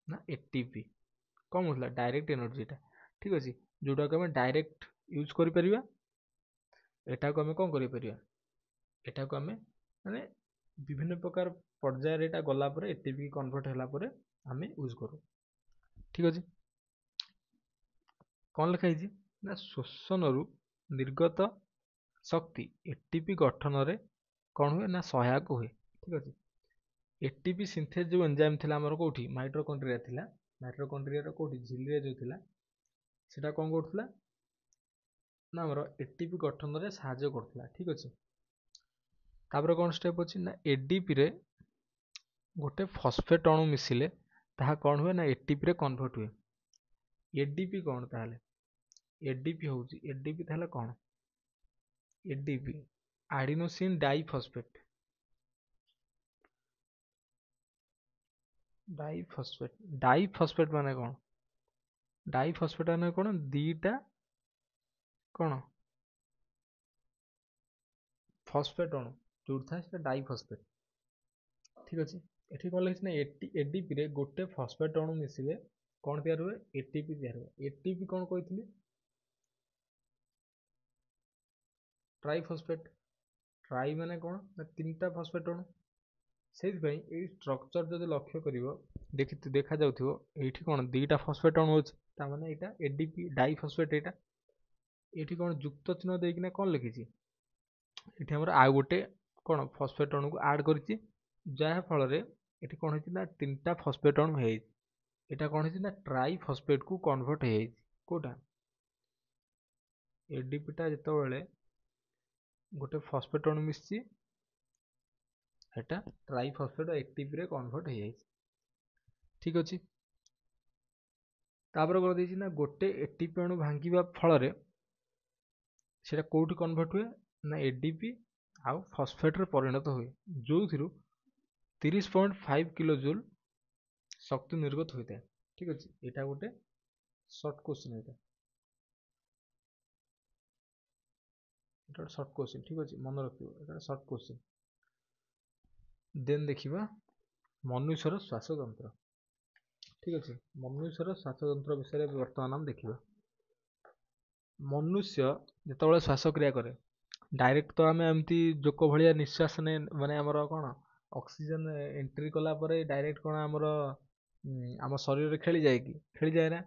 ନା ଏଟିପି। କ'ଣ ମିଳୁଥିଲା? ଡାଇରେକ୍ଟ ଏନର୍ଜି ଏଟା। ଠିକ୍ ଅଛି। ଯେଉଁଟାକୁ ଆମେ ଡାଇରେକ୍ଟ ୟୁଜ୍ କରିପାରିବା, ଏଟାକୁ ଆମେ କ'ଣ କରିପାରିବା? ଏଟାକୁ ଆମେ ମାନେ ବିଭିନ୍ନ ପ୍ରକାର ପର୍ଯ୍ୟାୟରେ ଏଟା ଗଲା ପରେ ଏଟିପି କନଭର୍ଟ ହେଲା ପରେ ଆମେ ୟୁଜ୍ କରୁ। ଠିକ୍ ଅଛି। କ'ଣ ଲେଖା ହେଇଛି? ନା ଶୋଷଣରୁ ନିର୍ଗତ ଶକ୍ତି ଏଟିପି ଗଠନରେ କ'ଣ ହୁଏ? ନା ସହାୟକ ହୁଏ। ଠିକ୍ ଅଛି। ଏଟିପି ସିନ୍ଥେଜ ଯେଉଁ ଏନଜାଇମ୍ ଥିଲା ଆମର କୋଉଠି? ମାଇଟୋକଣ୍ଡ୍ରିଆ ଥିଲା। ମାଇଟୋକଣ୍ଡ୍ରିଆର କୋଉଠି? ଝିଲ୍ଲିରେ ଯେଉଁ ଥିଲା ସେଟା କ'ଣ କରୁଥିଲା? ନା ଆମର ଏଟିପି ଗଠନରେ ସାହାଯ୍ୟ କରୁଥିଲା। ଠିକ୍ ଅଛି। ତାପରେ କ'ଣ ଷ୍ଟେପ୍ ଅଛି? ନା ଏଡିପିରେ ଗୋଟେ ଫସ୍ଫେଟ୍ ଅଣୁ ମିଶିଲେ ତାହା କ'ଣ ହୁଏ? ନା ଏଟିପିରେ କନଭର୍ଟ ହୁଏ। ଏଡିପି କ'ଣ ତାହେଲେ? ଏଡିପି ହେଉଛି ଏଡିପି ତାହେଲେ କ'ଣ? ଏଡିପି ଆଡିନୋସିନ୍ ଡାଇଫସ୍ଫେଟ୍। ଡାଇଫସ୍ଫେଟ୍ ମାନେ କ'ଣ? ଡାଇଫସ୍ଫେଟ୍ ମାନେ କ'ଣ? ଦିଟା କ'ଣ ଫସ୍ଫେଟ୍ ଅଣୁ ଯୋଉଠି ଥାଏ ସେଟା ଡାଇଫସ୍ଫେଟ୍। ଠିକ୍ ଅଛି। ଏଠି କ'ଣ ଲେଖିଛି? ନା ଏଡିପିରେ ଗୋଟେ ଫସ୍ଫେଟ୍ ଅଣୁ ମିଶିଲେ କ'ଣ ତିଆରି ହୁଏ? ଏଟିପି ତିଆରି ହୁଏ। ଏଟିପି କ'ଣ କହିଥିଲି? ଟ୍ରାଇଫସ୍ଫେଟ୍। ट्राई माने कौन ना तीनटा फॉस्फेट अणु ସେଇଥିପାଇଁ ଏଇ ଷ୍ଟ୍ରକ୍ଚର ଯଦି ଲକ୍ଷ୍ୟ କରିବ ଦେଖାଯାଉଥିବ ଏଇଠି କ'ଣ ଦୁଇଟା ଫସ୍ଫେଟ୍ ଅଣୁ ଅଛି ତାମାନେ ଏଇଟା ADP ଡାଇଫସ୍ଫେଟ୍ ଏଇଟା ଏଇଠି କ'ଣ ଯୁକ୍ତ ଚିହ୍ନ ଦେଇକିନା କ'ଣ ଲେଖିଛି ଏଠି ଆମର ଆଉ ଗୋଟେ କ'ଣ ଫସ୍ଫେଟ୍ ଅଣୁକୁ ଆଡ୍ କରିଛି ଯାହା ଫଳରେ ଏଠି କ'ଣ ହେଇଛି ନା ତିନିଟା ଫସ୍ଫେଟ୍ ଅଣୁ ହେଇଯାଇଛି ଏଇଟା କ'ଣ ହେଇଛି ନା ଟ୍ରାଇ ଫସ୍ଫେଟ୍ କୁ କନଭର୍ଟ ହେଇଯାଇଛି କୋଉଟା ADP ଟା ଯେତେବେଳେ ଗୋଟେ ଫସ୍ଫେଟ୍ ଅଣୁ ମିଶିଛି এটা ট্রাইফসফেট ATP রে কনভর্ଟ ହେଇଯାଇଛି ঠিক ଅଛି ତାପରେ କ'ଣ ଦେଇଛି ନା ଗୋଟେ ATP ଅଣୁ ଭାଙ୍ଗିବା ଫଳରେ ସେଟା କୋଉଠି କନଭର୍ଟ ହୁଏ ନା ADP ଆଉ ଫସ୍ଫେଟ୍ ରେ ପରିଣତ ହୁଏ ଯୋଉଥିରୁ 30.5 କିଲୋ ଜୁଲ ଶକ୍ତି ନିର୍ଗତ ହୋଇଥାଏ ଠିକ ଅଛି ଏଟା ଗୋଟେ ସର୍ଟ କ୍ୱେଶ୍ଚन ଏଟା ସର୍ଟ କ୍ୱେଶ୍ଚन ଠିକ ଅଛି ମନେ ରଖିବ ଏଟା ସର୍ଟ କ୍ୱେଶ୍ଚନ देन देखिबा मनुष्यर श्वासतंत्र ठीक अच्छे मनुष्यर श्वासतंत्र विषय बर्तमान हम देखिबा मनुष्य जिते श्वासक्रिया करे डायरेक्ट तो आम एमती जोक भाया निश्वास ने माने आमर कौन ऑक्सीजन एंट्री कला परे डायरेक्ट कौन आमर आम शरीर रे खेली जाए ना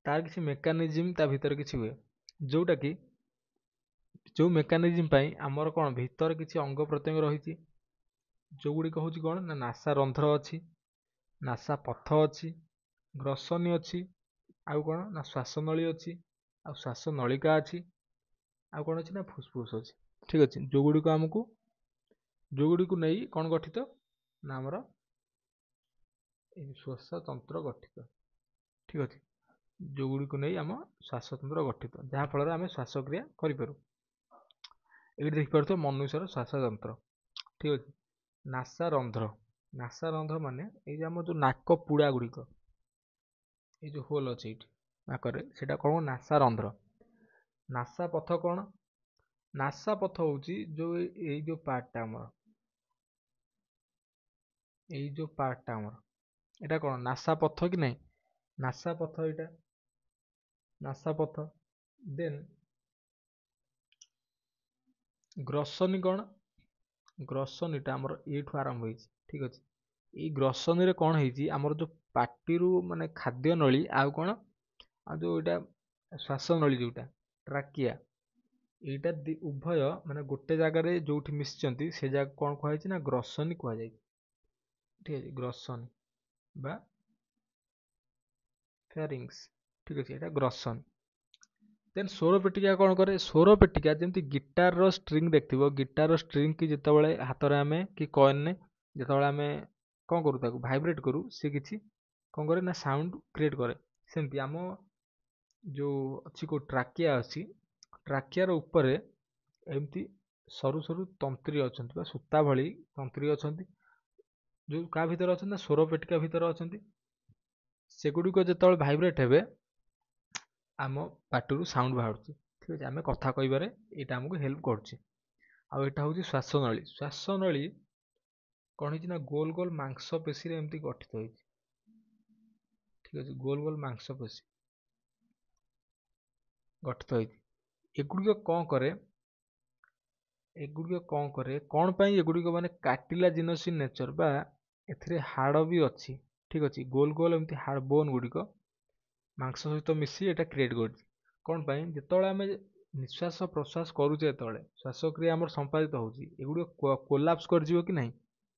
तार किसी मेकानिज्म ता भीतर किसी हुए जोटा कि जो मेकानिज्म पाई आमर कौन भीतर किसी अंग प्रत्यंग रही जो गुड़िक हूँ कौन ना नासा रंध्र अच्छी नासा पथ अच्छी ग्रसनी अच्छी आउ कौन ना श्वासनली अच्छी आ श्वास नलिका अच्छी आउ कौन अच्छी ना फुसफुस अच्छी ठीक अच्छे जो गुड़िक आमको जो गुड़िक नहीं कौन गठित ना आमर श्वासतंत्र गठित ठीक अच्छे जो गुड़िक नहीं आम श्वासतंत्र गठित जहाँफल आम श्वासक्रिया करूँ ये देखिपे मनुष्यर श्वासतंत्र ठीक अच्छे नासा रंध्र माने ये आम जो नाक पुड़ा गुड़िक ये जो होल अच्छे नाकरे सेटा कौन नासा रंध्र नासा पथ कौन नासा पथ हूँ जो ये जो पार्टा आमर ये जो पार्टा आमर एटा कौन नासा पथ कि नहीं नासा पथ एटा नासा पथ देन ग्रसनी कौन ग्रसनीटा आमर एठू आरंभ होइछि ठीक अछि ए ग्रसनी रे कोन हेछि आमर जो पाटिरु माने खाद्य नली आउ कोन आ जो एटा श्वास नली जोटा ट्राकिया एटा उभय माने गोटे जगह रे जोठी मिसचंती से जगह कोन कहै छि ना ग्रसनी कहै जाइ ठीक अछि ग्रसनी बा फेरिंग्स ठीक अछि एटा ग्रसनी देन स्वर पेटिका कौन करे स्वर पेटिका जमी गिटार रो स्ट्रिंग देखियो गिटार रो स्ट्रिंग की जितेबाला हाथ में आम कि कॉइन ने जितेबाला आम कौन करूँ ताको भाइब्रेट करूँ सी किसी कौन करे ना साउंड क्रिएट करे सेमती आम जो अच्छी को ट्राकिया अच्छी ट्राकियार ऊपर एमती सरु सरु तंत्री अच्छा सूता भली तंत्री अच्छा जो क्या भीतर अच्छा ना स्वर पेटिका भीतर अच्छा सेगुड़िक जो भाइब्रेट हे आम पाटू साउंड बाहर ठीक है आम कथा कह आमको हेल्प कर श्वासनली कौन है गोल गोल मांसपेशी एमती गठित हो ठीक है गोल गोल मांसपेशी गठित होगुड़िक कौन करे कौन पाई एगुड़िक माने कार्टिलाजिनस नेचर बा एथिरे हाड़ भी अच्छी ठीक अच्छे गोल गोल एमती हाड़ बोन गुड़िक मांस सहित मिसी एटा क्रिएट कर कौन पाई जिते आम निश्वास प्रश्वास करुचे जो श्वासक्रिया आम संपादित होगी एगुड़िक कोलाप्स कर कि नहीं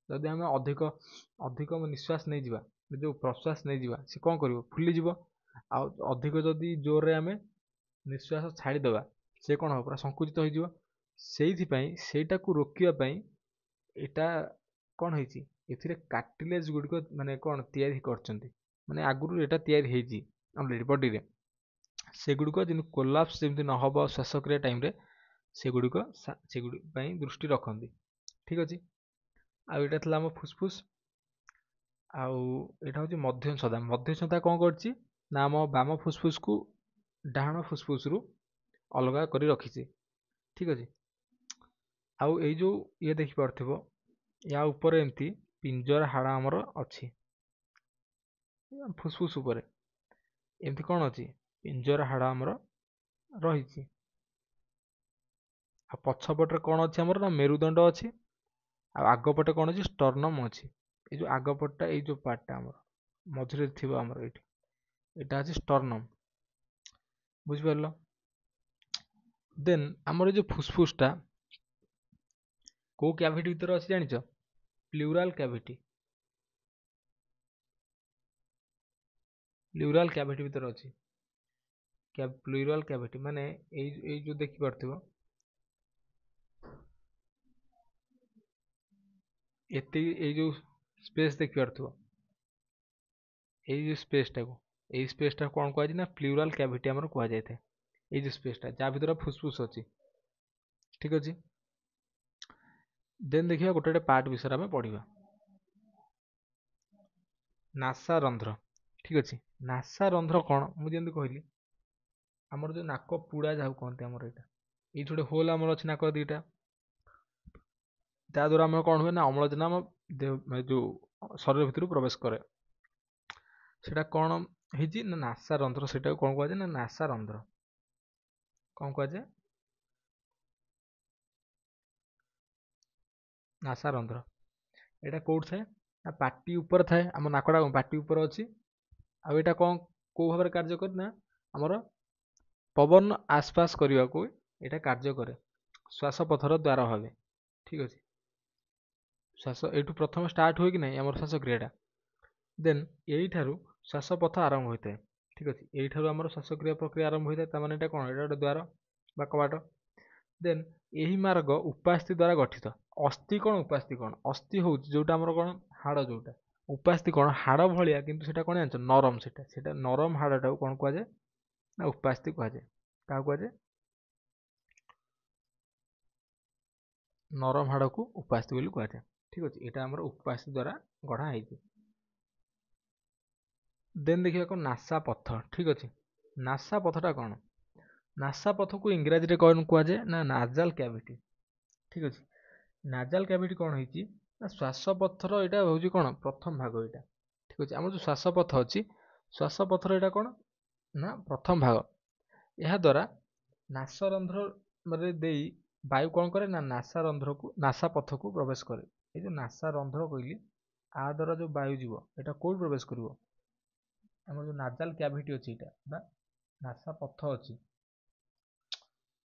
जदि आम अधिक अधिक निश्वास नहीं जावा जो प्रश्वास नहीं जावा सी कौन कर फुलीज अधिक जदि जोर रे आम निश्वास छाड़ीदे से कौन हम पूरा संकुचित हो रोकवाई एटा कौन है कार्टिलेज गुड़िक माने कौन तैयारी करछंती माने आगुरु एटा तैयारी हेजी ऑलरेडी बॉडी रे सेगुड़िक जमी कोलाप्स जमी न हम श्वासक्रिया टाइम रे सेगुड़िक दृष्टि रखती ठीक अच्छे आईटा था आम फुसफुस आईटा हूँ मध्यछदा कौन कर आम बाम फुसफुस को डाहाण फुसफुस रु अलग कर रखी ठीक अच्छे आउ ये जो ये देखिपे या ऊपर एमती पिंजर हाड़ आमर अच्छी फुसफुस उपर एमती कौन अच्छी पिंजर हाड़ आमर रही ଆଉ ପଛପଟରେ କ'ଣ ଅଛି ଆମର ନା ମେରୁଦଣ୍ଡ ଅଛି, ଆଉ ଆଗପଟେ କ'ଣ ଅଛି ଷ୍ଟର୍ନମ୍ ଅଛି। ଏଇ ଯୋଉ ଆଗପଟଟା ଏଇ ଯୋଉ ପାର୍ଟଟା ଆମର ମଝିରେ ଥିବ ଆମର ଏଇଠି, ଏଇଟା ଅଛି ଷ୍ଟର୍ନମ୍, ବୁଝିପାରିଲ। ଦେନ୍ ଆମର ଏଇ ଯୋଉ ଫୁସଫୁସଟା କୋଉ କ୍ୟାଭିଟି ଭିତରେ ଅଛି ଜାଣିଛ? ପ୍ଲୁରାଲ କ୍ୟାଭିଟି, ପ୍ଲୁରାଲ କ୍ୟାଭିଟି ଭିତରେ ଅଛି। ପ୍ଲୁରାଲ କ୍ୟାଭିଟି ମାନେ ଏଇ ଯୋଉ ଦେଖିପାରୁଥିବ ଏତିକି, ଏଇ ଯୋଉ ସ୍ପେସ୍ ଦେଖିପାରୁଥିବ, ଏଇ ଯୋଉ ସ୍ପେସଟାକୁ, ଏଇ ସ୍ପେସଟା କ'ଣ କୁହାଯାଏ ନା ପ୍ଲୁରାଲ କ୍ୟାଭିଟି ଆମର କୁହାଯାଇଥାଏ। ଏଇ ଯୋଉ ସ୍ପେସଟା ଯାହା ଭିତରେ ଫୁସଫୁସ ଅଛି, ଠିକ ଅଛି। ଦେନ୍ ଦେଖିବା ଗୋଟେ ଗୋଟେ ପାର୍ଟ ବିଷୟରେ ଆମେ ପଢିବା। ନାସା ରନ୍ଧ୍ର, ଠିକ ଅଛି। ନାସା ରନ୍ଧ୍ର କ'ଣ? ମୁଁ ଯେମିତି କହିଲି ଆମର ଯୋଉ ନାକ ପୁଡା ଯାହାକୁ କହନ୍ତି, ଆମର ଏଇଟା ଏଇଠି ଗୋଟେ ହୋଲ ଆମର ଅଛି ନାକ ଦିଟା, ତା ଦ୍ୱାରା ଆମର କ'ଣ ହୁଏ ନା ଅମ୍ଳଜାନ ଆମ ଯୋଉ ଶରୀର ଭିତରକୁ ପ୍ରବେଶ କରେ। ସେଟା କ'ଣ ହେଇଛି ନା ନାସା ରନ୍ଧ୍ର, ସେଟାକୁ କ'ଣ କୁହାଯାଏ ନା ନାସା ରନ୍ଧ୍ର। କ'ଣ କୁହାଯାଏ? ନାସା ରନ୍ଧ୍ର। ଏଇଟା କୋଉଠି ଥାଏ ନା ପାଟି ଉପରେ ଥାଏ। ଆମ ନାକଟା ପାଟି ଉପରେ ଅଛି, ଆଉ ଏଇଟା କ'ଣ କୋଉ ଭାବରେ କାର୍ଯ୍ୟ କରେ ନା ଆମର ପବନ ଆସପାସ କରିବାକୁ ଏଇଟା କାର୍ଯ୍ୟ କରେ, ଶ୍ୱାସ ପଥର ଦ୍ୱାର ଭାବେ, ଠିକ ଅଛି। ଶ୍ୱାସ ଏଇଠୁ ପ୍ରଥମେ ଷ୍ଟାର୍ଟ ହୁଏ କି ନାହିଁ ଆମର ଶ୍ୱାସକ୍ରିୟାଟା, ଦେନ୍ ଏଇଠାରୁ ଶ୍ୱାସ ପଥ ଆରମ୍ଭ ହୋଇଥାଏ, ଠିକ ଅଛି। ଏଇଠାରୁ ଆମର ଶ୍ୱାସକ୍ରିୟା ପ୍ରକ୍ରିୟା ଆରମ୍ଭ ହୋଇଥାଏ, ତାମାନେ ଏଇଟା କ'ଣ, ଏଇଟା ଗୋଟେ ଦ୍ୱାର ବା କବାଟ। ଦେନ୍ ଏହି ମାର୍ଗ ଉପାସ୍ଥି ଦ୍ୱାରା ଗଠିତ। ଅସ୍ଥି କ'ଣ ଉପାସ୍ଥି କ'ଣ? ଅସ୍ଥି ହେଉଛି ଯୋଉଟା ଆମର କ'ଣ ହାଡ଼, ଯୋଉଟା ଉପାସ୍ଥି କ'ଣ ହାଡ଼ ଭଳିଆ, କିନ୍ତୁ ସେଟା କ'ଣ ଜାଣିଛ ନରମ, ସେଟା ନରମ ହାଡ଼ଟାକୁ କ'ଣ କୁହାଯାଏ ନା ଉପାସ୍ଥି କୁହାଯାଏ। କାହାକୁ କୁହାଯାଏ? ନରମ ହାଡ଼କୁ ଉପାସ୍ଥି ବୋଲି କୁହାଯାଏ, ଠିକ ଅଛି। ଏଇଟା ଆମର ଉପାସ୍ଥି ଦ୍ୱାରା ଗଢ଼ା ହେଇଛି। ଦେନ୍ ଦେଖିବା କ'ଣ ନାସା ପଥ, ଠିକ ଅଛି। ନାସା ପଥଟା କ'ଣ? ନାସା ପଥକୁ ଇଂରାଜୀରେ କ'ଣ କୁହାଯାଏ ନା ନାଜାଲ କ୍ୟାଭିଟି, ଠିକ ଅଛି। ନାଜାଲ କ୍ୟାଭିଟି କ'ଣ ହେଇଛି ନା ଶ୍ୱାସ ପଥର, ଏଇଟା ହେଉଛି କ'ଣ ପ୍ରଥମ ଭାଗ ଏଇଟା, ଠିକ ଅଛି। ଆମର ଯୋଉ ଶ୍ୱାସ ପଥ ଅଛି, ଶ୍ୱାସ ପଥର ଏଇଟା କ'ଣ ନା ପ୍ରଥମ ଭାଗ। ଏହା ଦ୍ୱାରା ନାସାରନ୍ଧ୍ରରେ ଦେଇ ବାୟୁ କ'ଣ କରେ ନା ନାସା ରନ୍ଧ୍ରକୁ, ନାସା ପଥକୁ ପ୍ରବେଶ କରେ। ଏଇ ଯୋଉ ନାସା ରନ୍ଧ୍ର କହିଲି, ଆ ଦ୍ୱାରା ଯୋଉ ବାୟୁ ଯିବ ଏଇଟା କୋଉଠି ପ୍ରବେଶ କରିବ? ଆମର ଯୋଉ ନାଜାଲ କ୍ୟାଭିଟି ଅଛି ଏଇଟା ବା ନାସା ପଥ ଅଛି,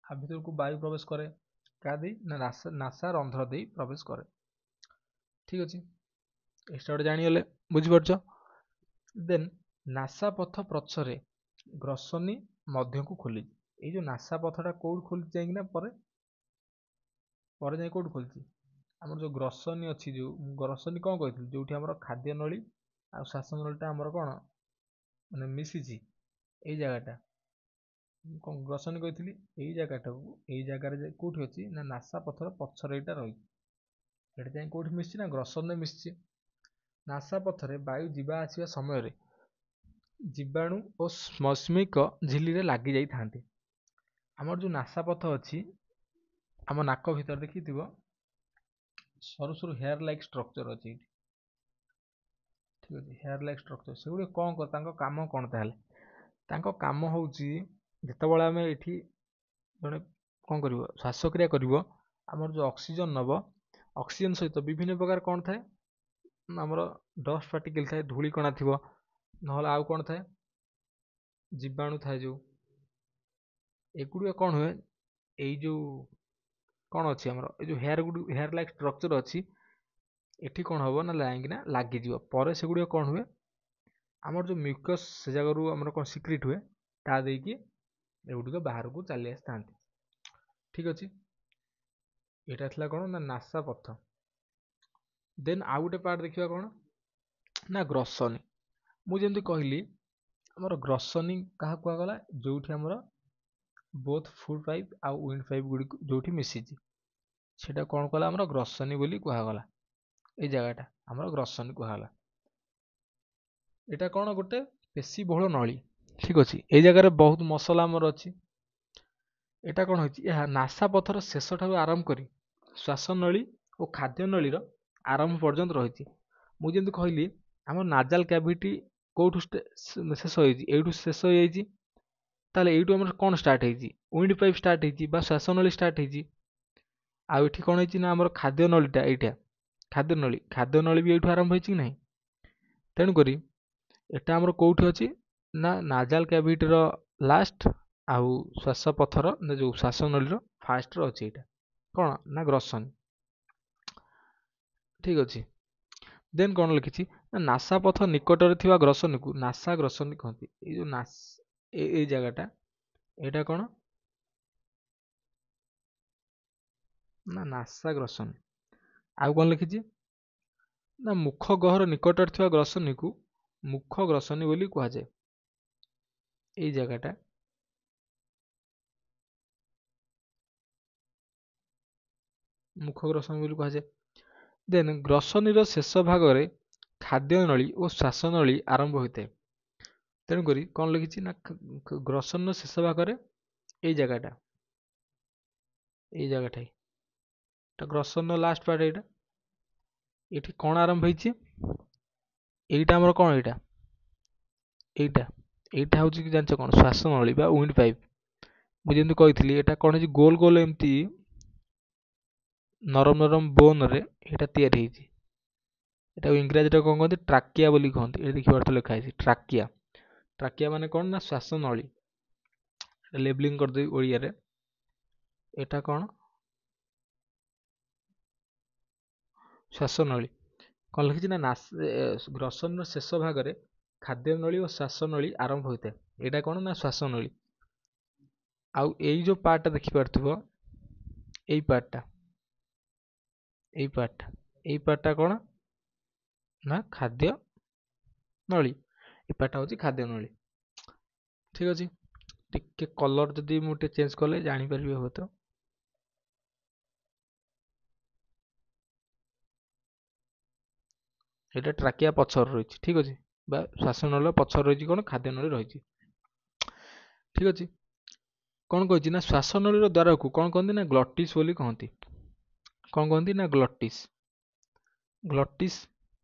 ଆ ଭିତରକୁ ବାୟୁ ପ୍ରବେଶ କରେ, କାହା ଦେଇ ନା ନାସା ରନ୍ଧ୍ର ଦେଇ ପ୍ରବେଶ କରେ, ଠିକ ଅଛି। ଏଇଟା ଗୋଟେ ଜାଣିଗଲେ, ବୁଝିପାରୁଛ। ଦେନ୍ ନାସା ପଥ ପଛରେ ଗ୍ରସନୀ ମଧ୍ୟକୁ ଖୋଲିଛି। ଏଇ ଯୋଉ ନାସା ପଥଟା କୋଉଠି ଖୋଲିଛି ଯାଇକିନା ପରେ ଯାଇ କୋଉଠି ଖୋଲିଛି? ଆମର ଯୋଉ ଗ୍ରସନୀ ଅଛି, ଯୋଉ ଗ୍ରସନୀ କ'ଣ କହିଥିଲି, ଯୋଉଠି ଆମର ଖାଦ୍ୟ ନଳୀ ଆଉ ଶ୍ୱାସ ନଳୀଟା ଆମର କ'ଣ ମାନେ ମିଶିଛି, ଏଇ ଜାଗାଟା କ'ଣ ଗ୍ରସନୀ କହିଥିଲି। ଏଇ ଜାଗାଟାକୁ, ଏଇ ଜାଗାରେ ଯାଇ କୋଉଠି ଅଛି ନା ନାସା ପଥର ପଛରେ ଏଇଟା ରହିଛି। ଏଇଟା ଯାଇ କୋଉଠି ମିଶିଛି ନା ଗ୍ରସନରେ ମିଶିଛି। ନାସା ପଥରେ ବାୟୁ ଯିବା ଆସିବା ସମୟରେ ଜୀବାଣୁ ଓ ଶ୍ମଶ୍ମିକ ଝିଲ୍ଲିରେ ଲାଗି ଯାଇଥାନ୍ତି। ଆମର ଯୋଉ ନାସା ପଥ ଅଛି, ଆମ ନାକ ଭିତରେ ଦେଖିଥିବ ସରୁ ସରୁ ହେୟାର ଲାଇକ୍ ଷ୍ଟ୍ରକ୍ଚର ଅଛି ଏଇଠି, ଠିକ ଅଛି। ହେୟାର ଲାଇକ୍ ଷ୍ଟ୍ରକ୍ଚର ସେଗୁଡ଼ିକ କ'ଣ କରେ, ତାଙ୍କ କାମ କ'ଣ? ତାହେଲେ ତାଙ୍କ କାମ ହେଉଛି ଯେତେବେଳେ ଆମେ ଏଠି ଜଣେ କ'ଣ କରିବ ଶ୍ୱାସକ୍ରିୟା କରିବ, ଆମର ଯୋଉ ଅକ୍ସିଜେନ ନେବ, ଅକ୍ସିଜେନ ସହିତ ବିଭିନ୍ନ ପ୍ରକାର କ'ଣ ଥାଏ ନା ଆମର ଡଷ୍ଟ ପାର୍ଟିକଲ ଥାଏ, ଧୂଳି କଣା ଥିବ, ନହେଲେ ଆଉ କ'ଣ ଥାଏ ଜୀବାଣୁ ଥାଏ, ଯୋଉ ଏଗୁଡ଼ିକ କ'ଣ ହୁଏ, ଏଇ ଯୋଉ କ'ଣ ଅଛି ଆମର ଏଇ ଯୋଉ ହେୟାର ଲାଇକ୍ ଷ୍ଟ୍ରକ୍ଚର ଅଛି, ଏଠି କ'ଣ ହବ ନା ଯାଇକିନା ଲାଗିଯିବ। ପରେ ସେଗୁଡ଼ିକ କ'ଣ ହୁଏ, ଆମର ଯୋଉ ମ୍ୟୁକସ୍ ସେ ଜାଗାରୁ ଆମର କ'ଣ ସିକ୍ରିଟ୍ ହୁଏ, ତା ଦେଇକି ଏଗୁଡ଼ିକ ବାହାରକୁ ଚାଲି ଆସିଥାନ୍ତି, ଠିକ ଅଛି। ଏଇଟା ଥିଲା କ'ଣ ନା ନାସା ପଥ। ଦେନ୍ ଆଉ ଗୋଟେ ପାର୍ଟ ଦେଖିବା କ'ଣ ନା ଗ୍ରସନୀ। ମୁଁ ଯେମିତି କହିଲି ଆମର ଗ୍ରସନୀ କାହାକୁ କୁହାଗଲା, ଯୋଉଠି ଆମର ବୋଥ୍ ଫୁଡ୍ ପାଇପ୍ ଆଉ ୱିଣ୍ଡ ପାଇପ୍ ଗୁଡ଼ିକୁ ଯୋଉଠି ମିଶିଛି, ସେଟା କ'ଣ କଲା ଆମର ଗ୍ରସନୀ ବୋଲି କୁହାଗଲା। ଏଇ ଜାଗାଟା ଆମର ଗ୍ରସନୀ କୁହାଗଲା। ଏଇଟା କ'ଣ ଗୋଟେ ପେଶୀ ବହୁଳ ନଳୀ, ଠିକ ଅଛି। ଏଇ ଜାଗାରେ ବହୁତ ମସଲା ଆମର ଅଛି। ଏଇଟା କ'ଣ ହେଇଛି, ଏହା ନାସା ପଥର ଶେଷ ଠାରୁ ଆରମ୍ଭ କରି ଶ୍ୱାସ ନଳୀ ଓ ଖାଦ୍ୟ ନଳୀର ଆରମ୍ଭ ପର୍ଯ୍ୟନ୍ତ ରହିଛି। ମୁଁ ଯେମିତି କହିଲି ଆମର ନାଜାଲ କ୍ୟାଭିଟି କୋଉଠୁ ଶେଷ ହେଇଛି, ଏଇଠୁ ଶେଷ ହେଇଯାଇଛି। ତାହେଲେ ଏଇଠୁ ଆମର କ'ଣ ଷ୍ଟାର୍ଟ ହେଇଛି, ୱିଣ୍ଡ ପାଇପ୍ ଷ୍ଟାର୍ଟ ହେଇଛି ବା ଶ୍ୱାସ ନଳୀ ଷ୍ଟାର୍ଟ ହେଇଛି। ଆଉ ଏଠି କ'ଣ ହେଇଛି ନା ଆମର ଖାଦ୍ୟ ନଳୀଟା ଏଇଟା ଖାଦ୍ୟ ନଳୀ ବି ଏଇଠୁ ଆରମ୍ଭ ହେଇଛି କି ନାହିଁ। ତେଣୁକରି ଏଟା ଆମର କୋଉଠି ଅଛି ନା ନାଜାଲ କ୍ୟାଭିଟିର ଲାଷ୍ଟ ଆଉ ଶ୍ୱାସ ପଥର ଯୋଉ ଶ୍ୱାସ ନଳୀର ଫାଷ୍ଟରେ ଅଛି। ଏଇଟା କ'ଣ ନା ଗ୍ରସନୀ। ଠିକ ଅଛି। ଦେନ୍ କ'ଣ ଲେଖିଛି ନା ନାସା ପଥ ନିକଟରେ ଥିବା ଗ୍ରସନୀକୁ ନାସା ଗ୍ରସନୀ କହନ୍ତି। ଏଇ ଯୋଉ ଏଇ ଜାଗାଟା ଏଇଟା କ'ଣ ନା ନାସା ଗ୍ରସନୀ। ଆଉ କ'ଣ ଲେଖିଛି ନା ମୁଖ ଗହ୍ୱର ନିକଟରେ ଥିବା ଗ୍ରସନୀକୁ ମୁଖ ଗ୍ରସନୀ ବୋଲି କୁହାଯାଏ। ଏଇ ଜାଗାଟା ମୁଖ ଗ୍ରସନୀ ବୋଲି କୁହାଯାଏ। ଦେନ୍ ଗ୍ରସନୀର ଶେଷ ଭାଗରେ ଖାଦ୍ୟ ନଳୀ ଓ ଶ୍ୱାସ ନଳୀ ଆରମ୍ଭ ହୋଇଥାଏ। ତେଣୁକରି କ'ଣ ଲେଖିଛି ନା ଗ୍ରସନୀର ଶେଷ ଭାଗରେ ଏଇ ଜାଗାଟା ଏଇଟା ଗ୍ରସନୀର ଲାଷ୍ଟ ପାର୍ଟ। ଏଠି କ'ଣ ଆରମ୍ଭ ହେଇଛି ଏଇଟା ଆମର କ'ଣ ଏଇଟା ହେଉଛି କି ଜାଣିଛ କ'ଣ ଶ୍ୱାସ ନଳୀ ବା ୱିଣ୍ଡ ପାଇପ୍। ମୁଁ ଯେମିତି କହିଥିଲି ଏଇଟା କ'ଣ ହେଇଛି ଗୋଲ ଗୋଲ ଏମିତି ନରମ ନରମ ବୋନରେ ଏଇଟା ତିଆରି ହେଇଛି। ଏଟାକୁ ଇଂରାଜୀରେ କ'ଣ କହନ୍ତି ଟ୍ରାକିଆ ବୋଲି କହନ୍ତି। ଏଠି ଦେଖିପାରୁଥିବ ଲେଖା ହେଇଛି ଟ୍ରାକିଆ। ଟ୍ରାକିଆ ମାନେ କ'ଣ ନା ଶ୍ୱାସ ନଳୀ। ଲେବଲିଂ କରିଦେବି ଓଡ଼ିଆରେ। ଏଟା କ'ଣ ଶ୍ୱାସ ନଳୀ। କ'ଣ ଲେଖିଛି ନା ଗ୍ରସନୀର ଶେଷ ଭାଗରେ ଖାଦ୍ୟ ନଳୀ ଓ ଶ୍ୱାସ ନଳୀ ଆରମ୍ଭ ହୋଇଥାଏ। ଏଇଟା କ'ଣ ନା ଶ୍ୱାସ ନଳୀ। ଆଉ ଏଇ ଯୋଉ ପାର୍ଟଟା ଦେଖିପାରୁଥିବ ଏଇ ପାର୍ଟଟା କ'ଣ ନା ଖାଦ୍ୟ ନଳୀ। ଏ ପାର୍ଟଟା ହେଉଛି ଖାଦ୍ୟ ନଳୀ। ଠିକ ଅଛି। ଟିକେ କଲର ଯଦି ମୁଁ ଟିକେ ଚେଞ୍ଜ କଲେ ଜାଣିପାରିବେ ହୁଏତ। ଏଇଟା ଟ୍ରାକିଆ ପଛରେ ରହିଛି। ଠିକ ଅଛି। ବା ଶ୍ୱାସ ନଳୀର ପଛରେ ରହିଛି କ'ଣ ଖାଦ୍ୟ ନଳୀ ରହିଛି। ଠିକ ଅଛି। କ'ଣ କହିଛି ନା ଶ୍ୱାସ ନଳୀର ଦ୍ୱାରକୁ କ'ଣ କହନ୍ତି ନା ଗ୍ଲଟିସ୍ ବୋଲି କହନ୍ତି। କ'ଣ କହନ୍ତି ନା ଗ୍ଲଟିସ୍।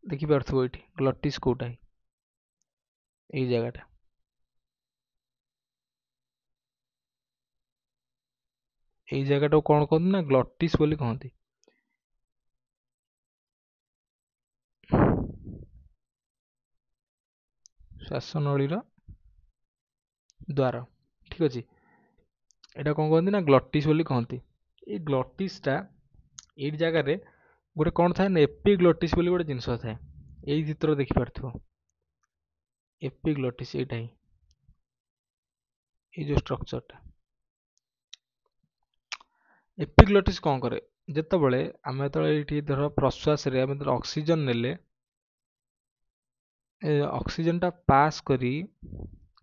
ଦେଖିପାରୁଥିବ ଏଇଠି ଗ୍ଲଟିସ୍ କୋଉଟା ଏଇ ଜାଗାଟା। ଏଇ ଜାଗାଟାକୁ କ'ଣ କହନ୍ତି ନା ଗ୍ଲଟିସ୍ ବୋଲି କହନ୍ତି। ଶ୍ୱାସ ନଳୀର ଦ୍ୱାର। ଠିକ ଅଛି। ଏଇଟା କ'ଣ କହନ୍ତି ନା ଗ୍ଲଟିସ୍ ବୋଲି କହନ୍ତି। ଏଇ ଗ୍ଲଟିସ୍ଟା ଏଇ ଜାଗାରେ ଗୋଟେ କ'ଣ ଥାଏ ନା ଏପିଗ୍ଲଟିସ୍ ବୋଲି ଗୋଟେ ଜିନିଷ ଥାଏ। ଏଇ ଚିତ୍ର ଦେଖିପାରୁଥିବ ଏପିଗ୍ଲଟିସ୍ ଏଇଟା ହିଁ ଏଇ ଯୋଉ ଷ୍ଟ୍ରକ୍ଚରଟା। ଏପିଗ୍ଲଟିସ୍ କ'ଣ କରେ ଯେତେବେଳେ ଏଇଠି ଧର ପ୍ରଶ୍ୱାସରେ ଆମେ ଅକ୍ସିଜେନ ନେଲେ ଅକ୍ସିଜେନଟା ପାସ୍ କରି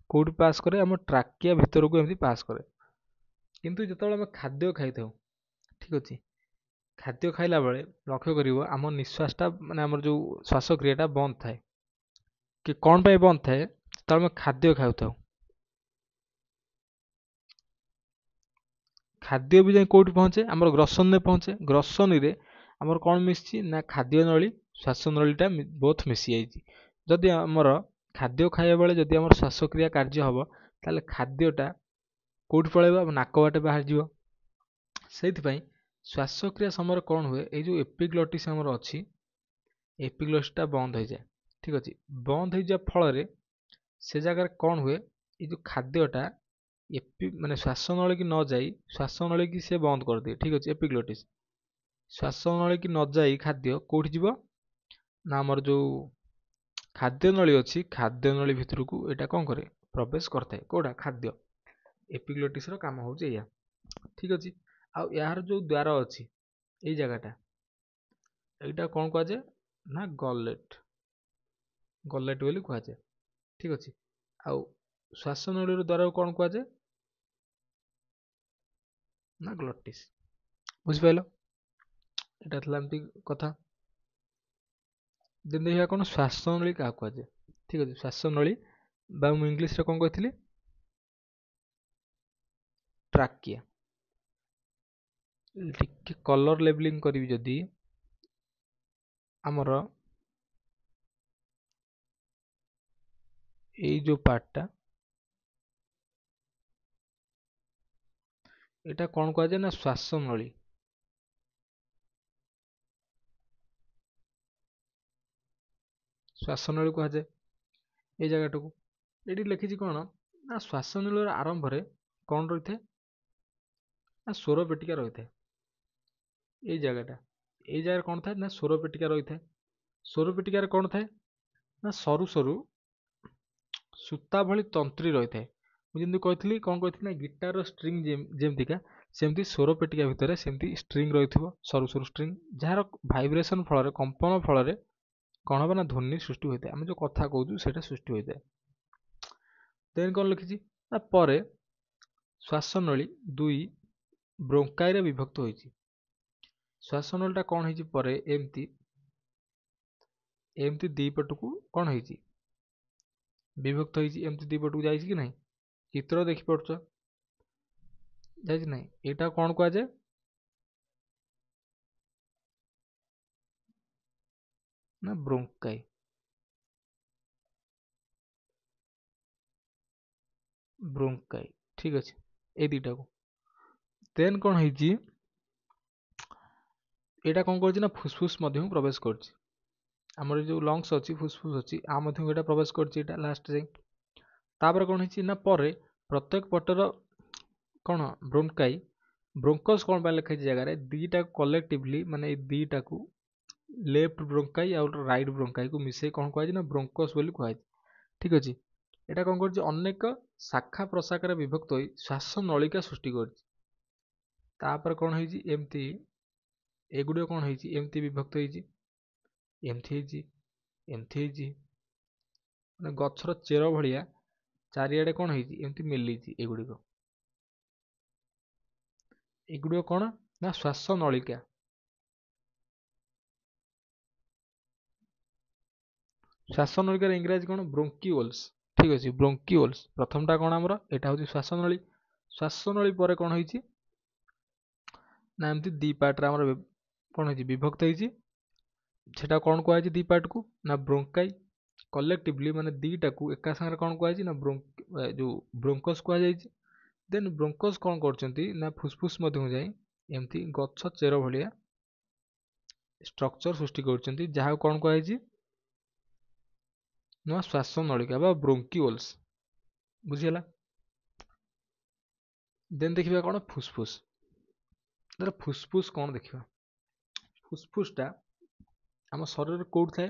କୋଉଠି ପାସ୍ କରେ ଆମ ଟ୍ରାକିଆ ଭିତରକୁ ଏମିତି ପାସ୍ କରେ। କିନ୍ତୁ ଯେତେବେଳେ ଆମେ ଖାଦ୍ୟ ଖାଇଥାଉ ଠିକ ଅଛି ଖାଦ୍ୟ ଖାଇଲା ବେଳେ ଲକ୍ଷ୍ୟ କରିବ ଆମ ନିଶ୍ୱାସଟା ମାନେ ଆମର ଯୋଉ ଶ୍ୱାସକ୍ରିୟାଟା ବନ୍ଦ ଥାଏ। କି କ'ଣ ପାଇଁ ବନ୍ଦ ଥାଏ ଯେତେବେଳେ ଆମେ ଖାଦ୍ୟ ଖାଉଥାଉ ଖାଦ୍ୟ ବି ଯାଇ କୋଉଠି ପହଞ୍ଚେ ଆମର ଗ୍ରସନୀରେ ପହଞ୍ଚେ। ଗ୍ରସନୀରେ ଆମର କ'ଣ ମିଶିଛି ନା ଖାଦ୍ୟ ନଳୀ ଶ୍ୱାସ ନଳୀଟା ବୋଥ ମିଶିଯାଇଛି। ଯଦି ଆମର ଖାଦ୍ୟ ଖାଇବା ବେଳେ ଯଦି ଆମର ଶ୍ୱାସକ୍ରିୟା କାର୍ଯ୍ୟ ହବ ତାହେଲେ ଖାଦ୍ୟଟା କୋଉଠି ପଳେଇବ ନାକ ବାଟେ ବାହାରିଯିବ। ସେଇଥିପାଇଁ ଶ୍ୱାସକ୍ରିୟା ସମୟରେ କ'ଣ ହୁଏ ଏଇ ଯୋଉ ଏପିଗ୍ଲଟିସ୍ ଆମର ଅଛି ଏପିଗ୍ଲଟିସ୍ଟା ବନ୍ଦ ହେଇଯାଏ। ଠିକ ଅଛି। ବନ୍ଦ ହେଇଯିବା ଫଳରେ ସେ ଜାଗାରେ କ'ଣ ହୁଏ ଏଇ ଯୋଉ ଖାଦ୍ୟଟା ମାନେ ଶ୍ୱାସ ନଳୀକି ନ ଯାଇ ଶ୍ୱାସ ନଳୀକି ସେ ବନ୍ଦ କରିଦିଏ। ଠିକ ଅଛି। ଏପିଗ୍ଲଟିସ୍ ଶ୍ୱାସ ନଳୀକି ନ ଯାଇ ଖାଦ୍ୟ କୋଉଠି ଯିବ ନା ଆମର ଯୋଉ ଖାଦ୍ୟ ନଳୀ ଅଛି ଖାଦ୍ୟ ନଳୀ ଭିତରକୁ ଏଇଟା କ'ଣ କରେ ପ୍ରବେଶ କରିଥାଏ। କୋଉଟା ଖାଦ୍ୟ। ଏପିଗ୍ଲଟିସ୍ର କାମ ହେଉଛି ଏଇଆ। ଠିକ ଅଛି। ଆଉ ଏହାର ଯୋଉ ଦ୍ୱାର ଅଛି ଏଇ ଜାଗାଟା ଏଇଟା କ'ଣ କୁହାଯାଏ ନା ଗଲେଟ୍ ବୋଲି କୁହାଯାଏ। ଠିକ ଅଛି। ଆଉ ଶ୍ୱାସ ନଳୀର ଦ୍ୱାରକୁ କ'ଣ କୁହାଯାଏ ନା ଗ୍ଲଟିସ୍। ବୁଝିପାରିଲ ଏଇଟା ଥିଲା ଏମିତି କଥା। ଦେନ୍ ଦେଖିବା କ'ଣ ଶ୍ୱାସ ନଳୀ କାହାକୁ କୁହାଯାଏ। ଠିକ ଅଛି। ଶ୍ୱାସ ନଳୀ ବା ମୁଁ ଇଂଲିଶରେ କ'ଣ କହିଥିଲି ଟ୍ରାକିଆ। ଟିକେ କଲର ଲେବଲିଂ କରିବି ଯଦି ଆମର ଏଇ ଯୋଉ ପାର୍ଟଟା ଏଇଟା କ'ଣ କୁହାଯାଏ ନା ଶ୍ୱାସ ନଳୀ। ଶ୍ୱାସନଳୀ କୁହାଯାଏ ଏଇ ଜାଗାଟାକୁ। ଏଠି ଲେଖିଛି କ'ଣ ନା ଶ୍ୱାସନଳୀର ଆରମ୍ଭରେ କ'ଣ ରହିଥାଏ ନା ସ୍ୱର ପେଟିକା ରହିଥାଏ। ଏଇ ଜାଗାଟା, ଏଇ ଜାଗାରେ କ'ଣ ଥାଏ ନା ସ୍ୱର ପେଟିକା ରହିଥାଏ। ସ୍ୱର ପେଟିକାରେ କ'ଣ ଥାଏ ନା ସରୁ ସରୁ ସୂତା ଭଳି ତନ୍ତ୍ରୀ ରହିଥାଏ। ମୁଁ ଯେମିତି କହିଥିଲି କ'ଣ କହିଥିଲି ନା ଗିଟାରର ଷ୍ଟ୍ରିଙ୍ଗ ଯେମିତିକା, ସେମିତି ସ୍ୱର ପେଟିକା ଭିତରେ ସେମିତି ଷ୍ଟ୍ରିଙ୍ଗ ରହିଥିବ, ସରୁ ସରୁ ଷ୍ଟ୍ରିଙ୍ଗ, ଯାହାର ଭାଇବ୍ରେସନ ଫଳରେ, କମ୍ପନ ଫଳରେ କ'ଣ ହେବ ନା ଧ୍ୱନି ସୃଷ୍ଟି ହୋଇଥାଏ। ଆମେ ଯେଉଁ କଥା କହୁଛୁ ସେଇଟା ସୃଷ୍ଟି ହୋଇଥାଏ। ଦେନ୍ କ'ଣ ଲେଖିଛି ନା ପରେ ଶ୍ୱାସନଳୀ ଦୁଇ ବ୍ରୋଙ୍କାଇରେ ବିଭକ୍ତ ହୋଇଛି। ଶ୍ୱାସନଳୀଟା କ'ଣ ହେଇଛି ପରେ ଏମିତି ଦି ପଟକୁ କ'ଣ ହେଇଛି ବିଭକ୍ତ ହେଇଛି। ଏମିତି ଦି ପଟକୁ ଯାଇଛି କି ନାହିଁ, ଚିତ୍ର ଦେଖିପାରୁଛ, ଯାଇଛି ନାହିଁ। ଏଇଟା କ'ଣ କୁହାଯାଏ ନା ବ୍ରୋଙ୍କାଇ। ବ୍ରୋଙ୍କାଇ, ଠିକ ଅଛି, ଏଇ ଦିଟାକୁ। ଦେନ୍ କ'ଣ ହେଇଛି, ଏଇଟା କ'ଣ କରୁଛି ନା ଫୁସଫୁସ ମଧ୍ୟକୁ ପ୍ରବେଶ କରୁଛି। ଆମର ଯେଉଁ ଲଙ୍ଗସ୍ ଅଛି, ଫୁସଫୁସ ଅଛି, ଆ ମଧ୍ୟକୁ ଏଇଟା ପ୍ରବେଶ କରୁଛି, ଏଇଟା ଲାଷ୍ଟ ଯାଇ। ତାପରେ କ'ଣ ହେଇଛି ନା ପରେ ପ୍ରତ୍ୟେକ ପଟର କ'ଣ ବ୍ରୋଙ୍କାଇ, ବ୍ରୋଙ୍କସ୍ କ'ଣ ପାଇଁ ଲେଖା ହେଇଛି ଜାଗାରେ, ଦିଟାକୁ କଲେକ୍ଟିଭଲି, ମାନେ ଏଇ ଦିଟାକୁ ଲେଫ୍ଟ ବ୍ରୋଙ୍କାଇ ଆଉ ରାଇଟ୍ ବ୍ରୋଙ୍କାଇକୁ ମିଶେଇ କ'ଣ କୁହାଯାଇଛି ନା ବ୍ରୋଙ୍କସ୍ ବୋଲି କୁହାଯାଇଛି। ଠିକ ଅଛି, ଏଇଟା କ'ଣ କରୁଛି ଅନେକ ଶାଖା ପ୍ରଶାଖାରେ ବିଭକ୍ତ ହୋଇ ଶ୍ୱାସ ନଳିକା ସୃଷ୍ଟି କରିଛି। ତାପରେ କ'ଣ ହେଇଛି ଏମିତି, ଏଗୁଡ଼ିକ କ'ଣ ହେଇଛି ଏମିତି ବିଭକ୍ତ ହେଇଛି, ଏମିତି ହେଇଛି, ଏମିତି ହେଇଛି, ମାନେ ଗଛର ଚେର ଭଳିଆ ଚାରିଆଡ଼େ କ'ଣ ହେଇଛି ଏମିତି ମେଲିଛି। ଏଗୁଡ଼ିକ କ'ଣ ନା ଶ୍ୱାସ ନଳିକା। ଶ୍ୱାସ ନଳିକାର ଇଂରାଜୀ କ'ଣ ବ୍ରୋଙ୍କିଓଲ୍ସ। ଠିକ ଅଛି, ବ୍ରୋଙ୍କିଓଲ୍ସ। ପ୍ରଥମଟା କ'ଣ ଆମର, ଏଇଟା ହେଉଛି ଶ୍ୱାସନଳୀ। ଶ୍ୱାସନଳୀ ପରେ କ'ଣ ହେଇଛି ନା ଏମିତି ଦି ପାର୍ଟରେ ଆମର କ'ଣ ହେଇଛି ବିଭକ୍ତ ହେଇଛି। ସେଟା କ'ଣ କୁହାଯାଇଛି ଦି ପାର୍ଟକୁ ନା ବ୍ରୋଙ୍କାଇ। କଲେକ୍ଟିଭଲି ମାନେ ଦିଟାକୁ ଏକା ସାଙ୍ଗରେ କ'ଣ କୁହାଯାଇଛି ନା ଯେଉଁ ବ୍ରୋଙ୍କସ୍ କୁହାଯାଇଛି। ଦେନ୍ ବ୍ରୋଙ୍କସ୍ କ'ଣ କରୁଛନ୍ତି ନା ଫୁସଫୁସ ମଧ୍ୟକୁ ଯାଇ ଏମିତି ଗଛ ଚେର ଭଳିଆ ଷ୍ଟ୍ରକ୍ଚର ସୃଷ୍ଟି କରୁଛନ୍ତି, ଯାହାକୁ କ'ଣ କୁହାଯାଇଛି ନା ଶ୍ୱାସ ନଳିକା ବା ବ୍ରୋଙ୍କିଓଲ୍ସ। ବୁଝିଗଲା। ଦେନ୍ ଦେଖିବା କ'ଣ ଫୁସଫୁସ। ଫୁସଫୁସ କ'ଣ ଦେଖିବା, ଫୁସଫୁସଟା ଆମ ଶରୀରରେ କୋଉଠି ଥାଏ।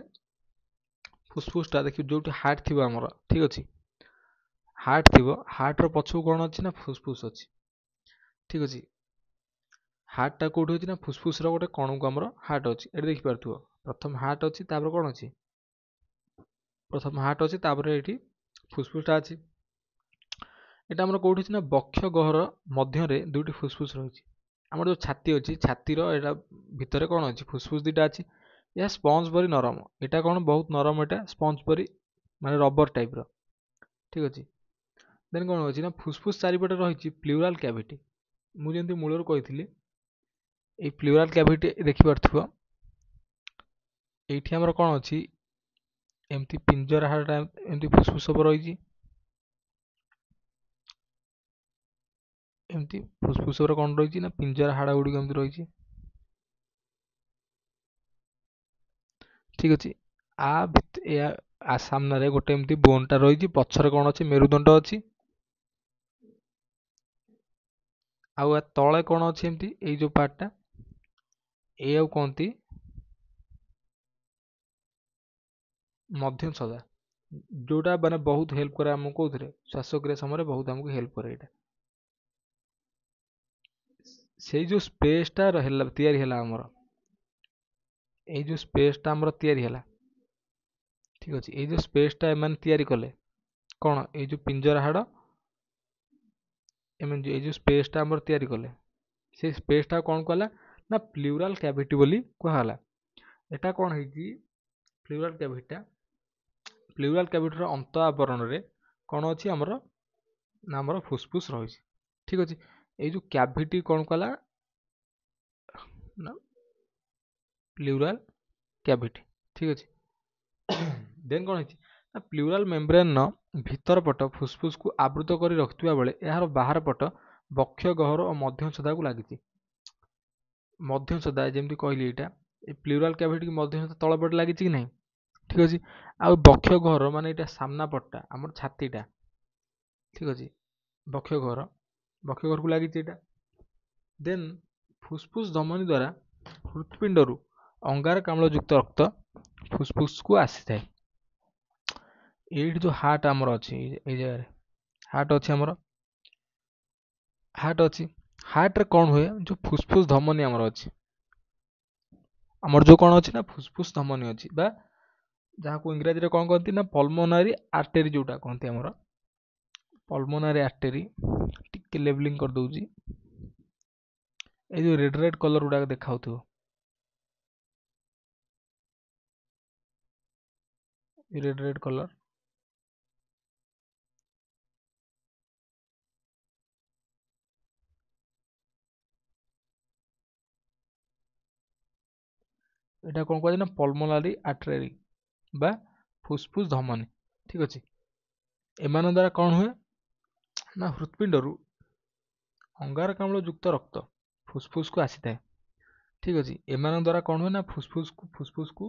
ଫୁସଫୁସଟା ଦେଖିବ ଯୋଉଠି ହାର୍ଟ ଥିବ ଆମର, ଠିକ ଅଛି, ହାର୍ଟ ଥିବ, ହାର୍ଟର ପଛକୁ କ'ଣ ଅଛି ନା ଫୁସଫୁସ ଅଛି। ଠିକ ଅଛି, ହାର୍ଟଟା କୋଉଠି ଅଛି ନା ଫୁସଫୁସର ଗୋଟେ କଣକୁ ଆମର ହାର୍ଟ ଅଛି। ଏଠି ଦେଖିପାରୁଥିବ, ପ୍ରଥମ ହାର୍ଟ ଅଛି, ତାପରେ କ'ଣ ଅଛି, ପ୍ରଥମ ହାର୍ଟ ଅଛି, ତାପରେ ଏଠି ଫୁସଫୁସଟା ଅଛି। ଏଟା ଆମର କୋଉଠି ଅଛି ନା ବକ୍ଷ ଗହ୍ୱର ମଧ୍ୟରେ ଦୁଇଟି ଫୁସଫୁସ ରହିଛି। ଆମର ଯେଉଁ ଛାତି ଅଛି, ଛାତିର ଏଇଟା ଭିତରେ କ'ଣ ଅଛି ଫୁସଫୁସ ଦୁଇଟା ଅଛି। ଏହା ସ୍ପଞ୍ଜ ପରି ନରମ, ଏଇଟା କ'ଣ ବହୁତ ନରମ, ଏଇଟା ସ୍ପଞ୍ଜ ପରି ମାନେ ରବର ଟାଇପର। ଠିକ ଅଛି, ଦେନ୍ କ'ଣ ଅଛି ନା ଫୁସଫୁସ ଚାରିପଟେ ରହିଛି ପ୍ଲୁରାଲ କ୍ୟାଭିଟି। ମୁଁ ଯେମିତି ମୂଳରୁ କହିଥିଲି, ଏଇ ପ୍ଲୁରାଲ କ୍ୟାଭିଟି ଦେଖିପାରୁଥିବ, ଏଇଠି ଆମର କ'ଣ ଅଛି ଏମିତି ପିଞ୍ଜରା ହାଡ଼ଟା ଏମିତି ଫୁସଫୁସ ଉପରେ ରହିଛି, ଏମିତି ଫୁସଫୁସ ଉପରେ କ'ଣ ରହିଛି ନା ପିଞ୍ଜରା ହାଡ଼ ଗୁଡ଼ିକ ଏମିତି ରହିଛି। ଠିକ ଅଛି, ଆ ସାମ୍ନାରେ ଗୋଟେ ଏମିତି ବୋନଟା ରହିଛି, ପଛରେ କ'ଣ ଅଛି ମେରୁଦଣ୍ଡ ଅଛି, ଆଉ ଆ ତଳେ କ'ଣ ଅଛି ଏମିତି ଏଇ ଯେଉଁ ପାର୍ଟଟା, ଏଇଆକୁ କହନ୍ତି ମଧ୍ୟଚ୍ଛଦା, ଯୋଉଟା ମାନେ ବହୁତ ହେଲ୍ପ କରେ ଆମକୁ କୋଉଥିରେ, ଶ୍ୱାସକ୍ରିୟା ସମୟରେ ବହୁତ ଆମକୁ ହେଲ୍ପ କରେ। ଏଇଟା ସେଇ ଯେଉଁ ସ୍ପେସଟା ହେଲା ତିଆରି ହେଲା ଆମର, ଏଇ ଯେଉଁ ସ୍ପେସଟା ଆମର ତିଆରି ହେଲା, ଠିକ ଅଛି, ଏଇ ଯେଉଁ ସ୍ପେସଟା ଏମାନେ ତିଆରି କଲେ କ'ଣ, ଏଇ ଯେଉଁ ପିଞ୍ଜରା ହାଡ଼ ଏମାନେ ଏଇ ଯେଉଁ ସ୍ପେସଟା ଆମର ତିଆରି କଲେ, ସେଇ ସ୍ପେସଟା କ'ଣ କଲା ନା ପ୍ଲୁରାଲ କ୍ୟାଭିଟି ବୋଲି କୁହାଗଲା। ଏଟା କ'ଣ ହେଇଛି ପ୍ଲୁରାଲ କ୍ୟାଭିଟିଟା, ପ୍ଲୁରାଲ କ୍ୟାଭିଟିର ଅନ୍ତ ଆବରଣରେ କ'ଣ ଅଛି ଆମର ନା ଆମର ଫୁସଫୁସ ରହିଛି। ଠିକ ଅଛି, ଏଇ ଯେଉଁ କ୍ୟାଭିଟି କ'ଣ କଲା ନା ପ୍ଲୁରାଲ କ୍ୟାଭିଟି। ଠିକ ଅଛି, ଦେନ୍ କ'ଣ ହେଇଛି ନା ପ୍ଲୁରାଲ ମେମ୍ବ୍ରେନର ଭିତର ପଟ ଫୁସଫୁସକୁ ଆବୃତ କରି ରଖୁଥିବା ବେଳେ ଏହାର ବାହାର ପଟ ବକ୍ଷ ଗହ୍ୱର ଓ ମଧ୍ୟଚ୍ଛଦାକୁ ଲାଗିଛି। ମଧ୍ୟଚ୍ଛଦା ଯେମିତି କହିଲି, ଏଇଟା ଏ ପ୍ଲୁରାଲ କ୍ୟାଭିଟି ମଧ୍ୟଚ୍ଛଦା ତଳ ପଟେ ଲାଗିଛି କି ନାହିଁ, ଠିକ୍ ଅଛି। ଆଉ ବକ୍ଷ ଗହ୍ୱର ମାନେ ଏଇଟା ସାମ୍ନା ପଟଟା ଆମର ଛାତିଟା, ଠିକ୍ ଅଛି। ବକ୍ଷ ଗହ୍ୱରକୁ ଲାଗିଛି ଏଇଟା। ଦେନ୍ ଫୁସଫୁସ ଧମନୀ ଦ୍ୱାରା ହୃତ୍ପିଣ୍ଡରୁ ଅଙ୍ଗାରକାମ୍ଳ ଯୁକ୍ତ ରକ୍ତ ଫୁସଫୁସକୁ ଆସିଥାଏ। ଏଇଠି ଯୋଉ ହାର୍ଟ ଆମର ଅଛି, ଏଇ ଜାଗାରେ ହାର୍ଟ ଅଛି ଆମର, ହାର୍ଟରେ କ'ଣ ହୁଏ, ଯୋଉ ଫୁସଫୁସ ଧମନୀ ଆମର ଅଛି, ଯୋଉ କ'ଣ ଅଛି ନା ଫୁସଫୁସ ଧମନୀ ଅଛି, ବା ଯାହାକୁ ଇଂରାଜୀରେ କ'ଣ କହନ୍ତି ନା ପଲ୍ମୋନାରୀ ଆର୍ଟେରୀ, ଯୋଉଟା କହନ୍ତି ଆମର ପଲ୍ମୋନାରୀ ଆର୍ଟେରୀ। ଟିକେ ଲେବଲିଂ କରିଦଉଛି, ଏଇ ଯୋଉ ରେଡ୍ କଲର ଗୁଡାକ ଦେଖାଉଥିବ, ରେଡ୍ କଲର, ଏଇଟା କ'ଣ କୁହାଯାଏ ନା ପଲ୍ମୋନାରୀ ଆର୍ଟେରୀ ବା ଫୁସଫୁସ ଧମନୀ, ଠିକ୍ ଅଛି। ଏମାନଙ୍କ ଦ୍ୱାରା କ'ଣ ହୁଏ ନା ହୃତ୍ପିଣ୍ଡରୁ ଅଙ୍ଗାରକାମ୍ଳ ଯୁକ୍ତ ରକ୍ତ ଫୁସଫୁସକୁ ଆସିଥାଏ, ଠିକ୍ ଅଛି। ଏମାନଙ୍କ ଦ୍ୱାରା କ'ଣ ହୁଏ ନା ଫୁସଫୁସକୁ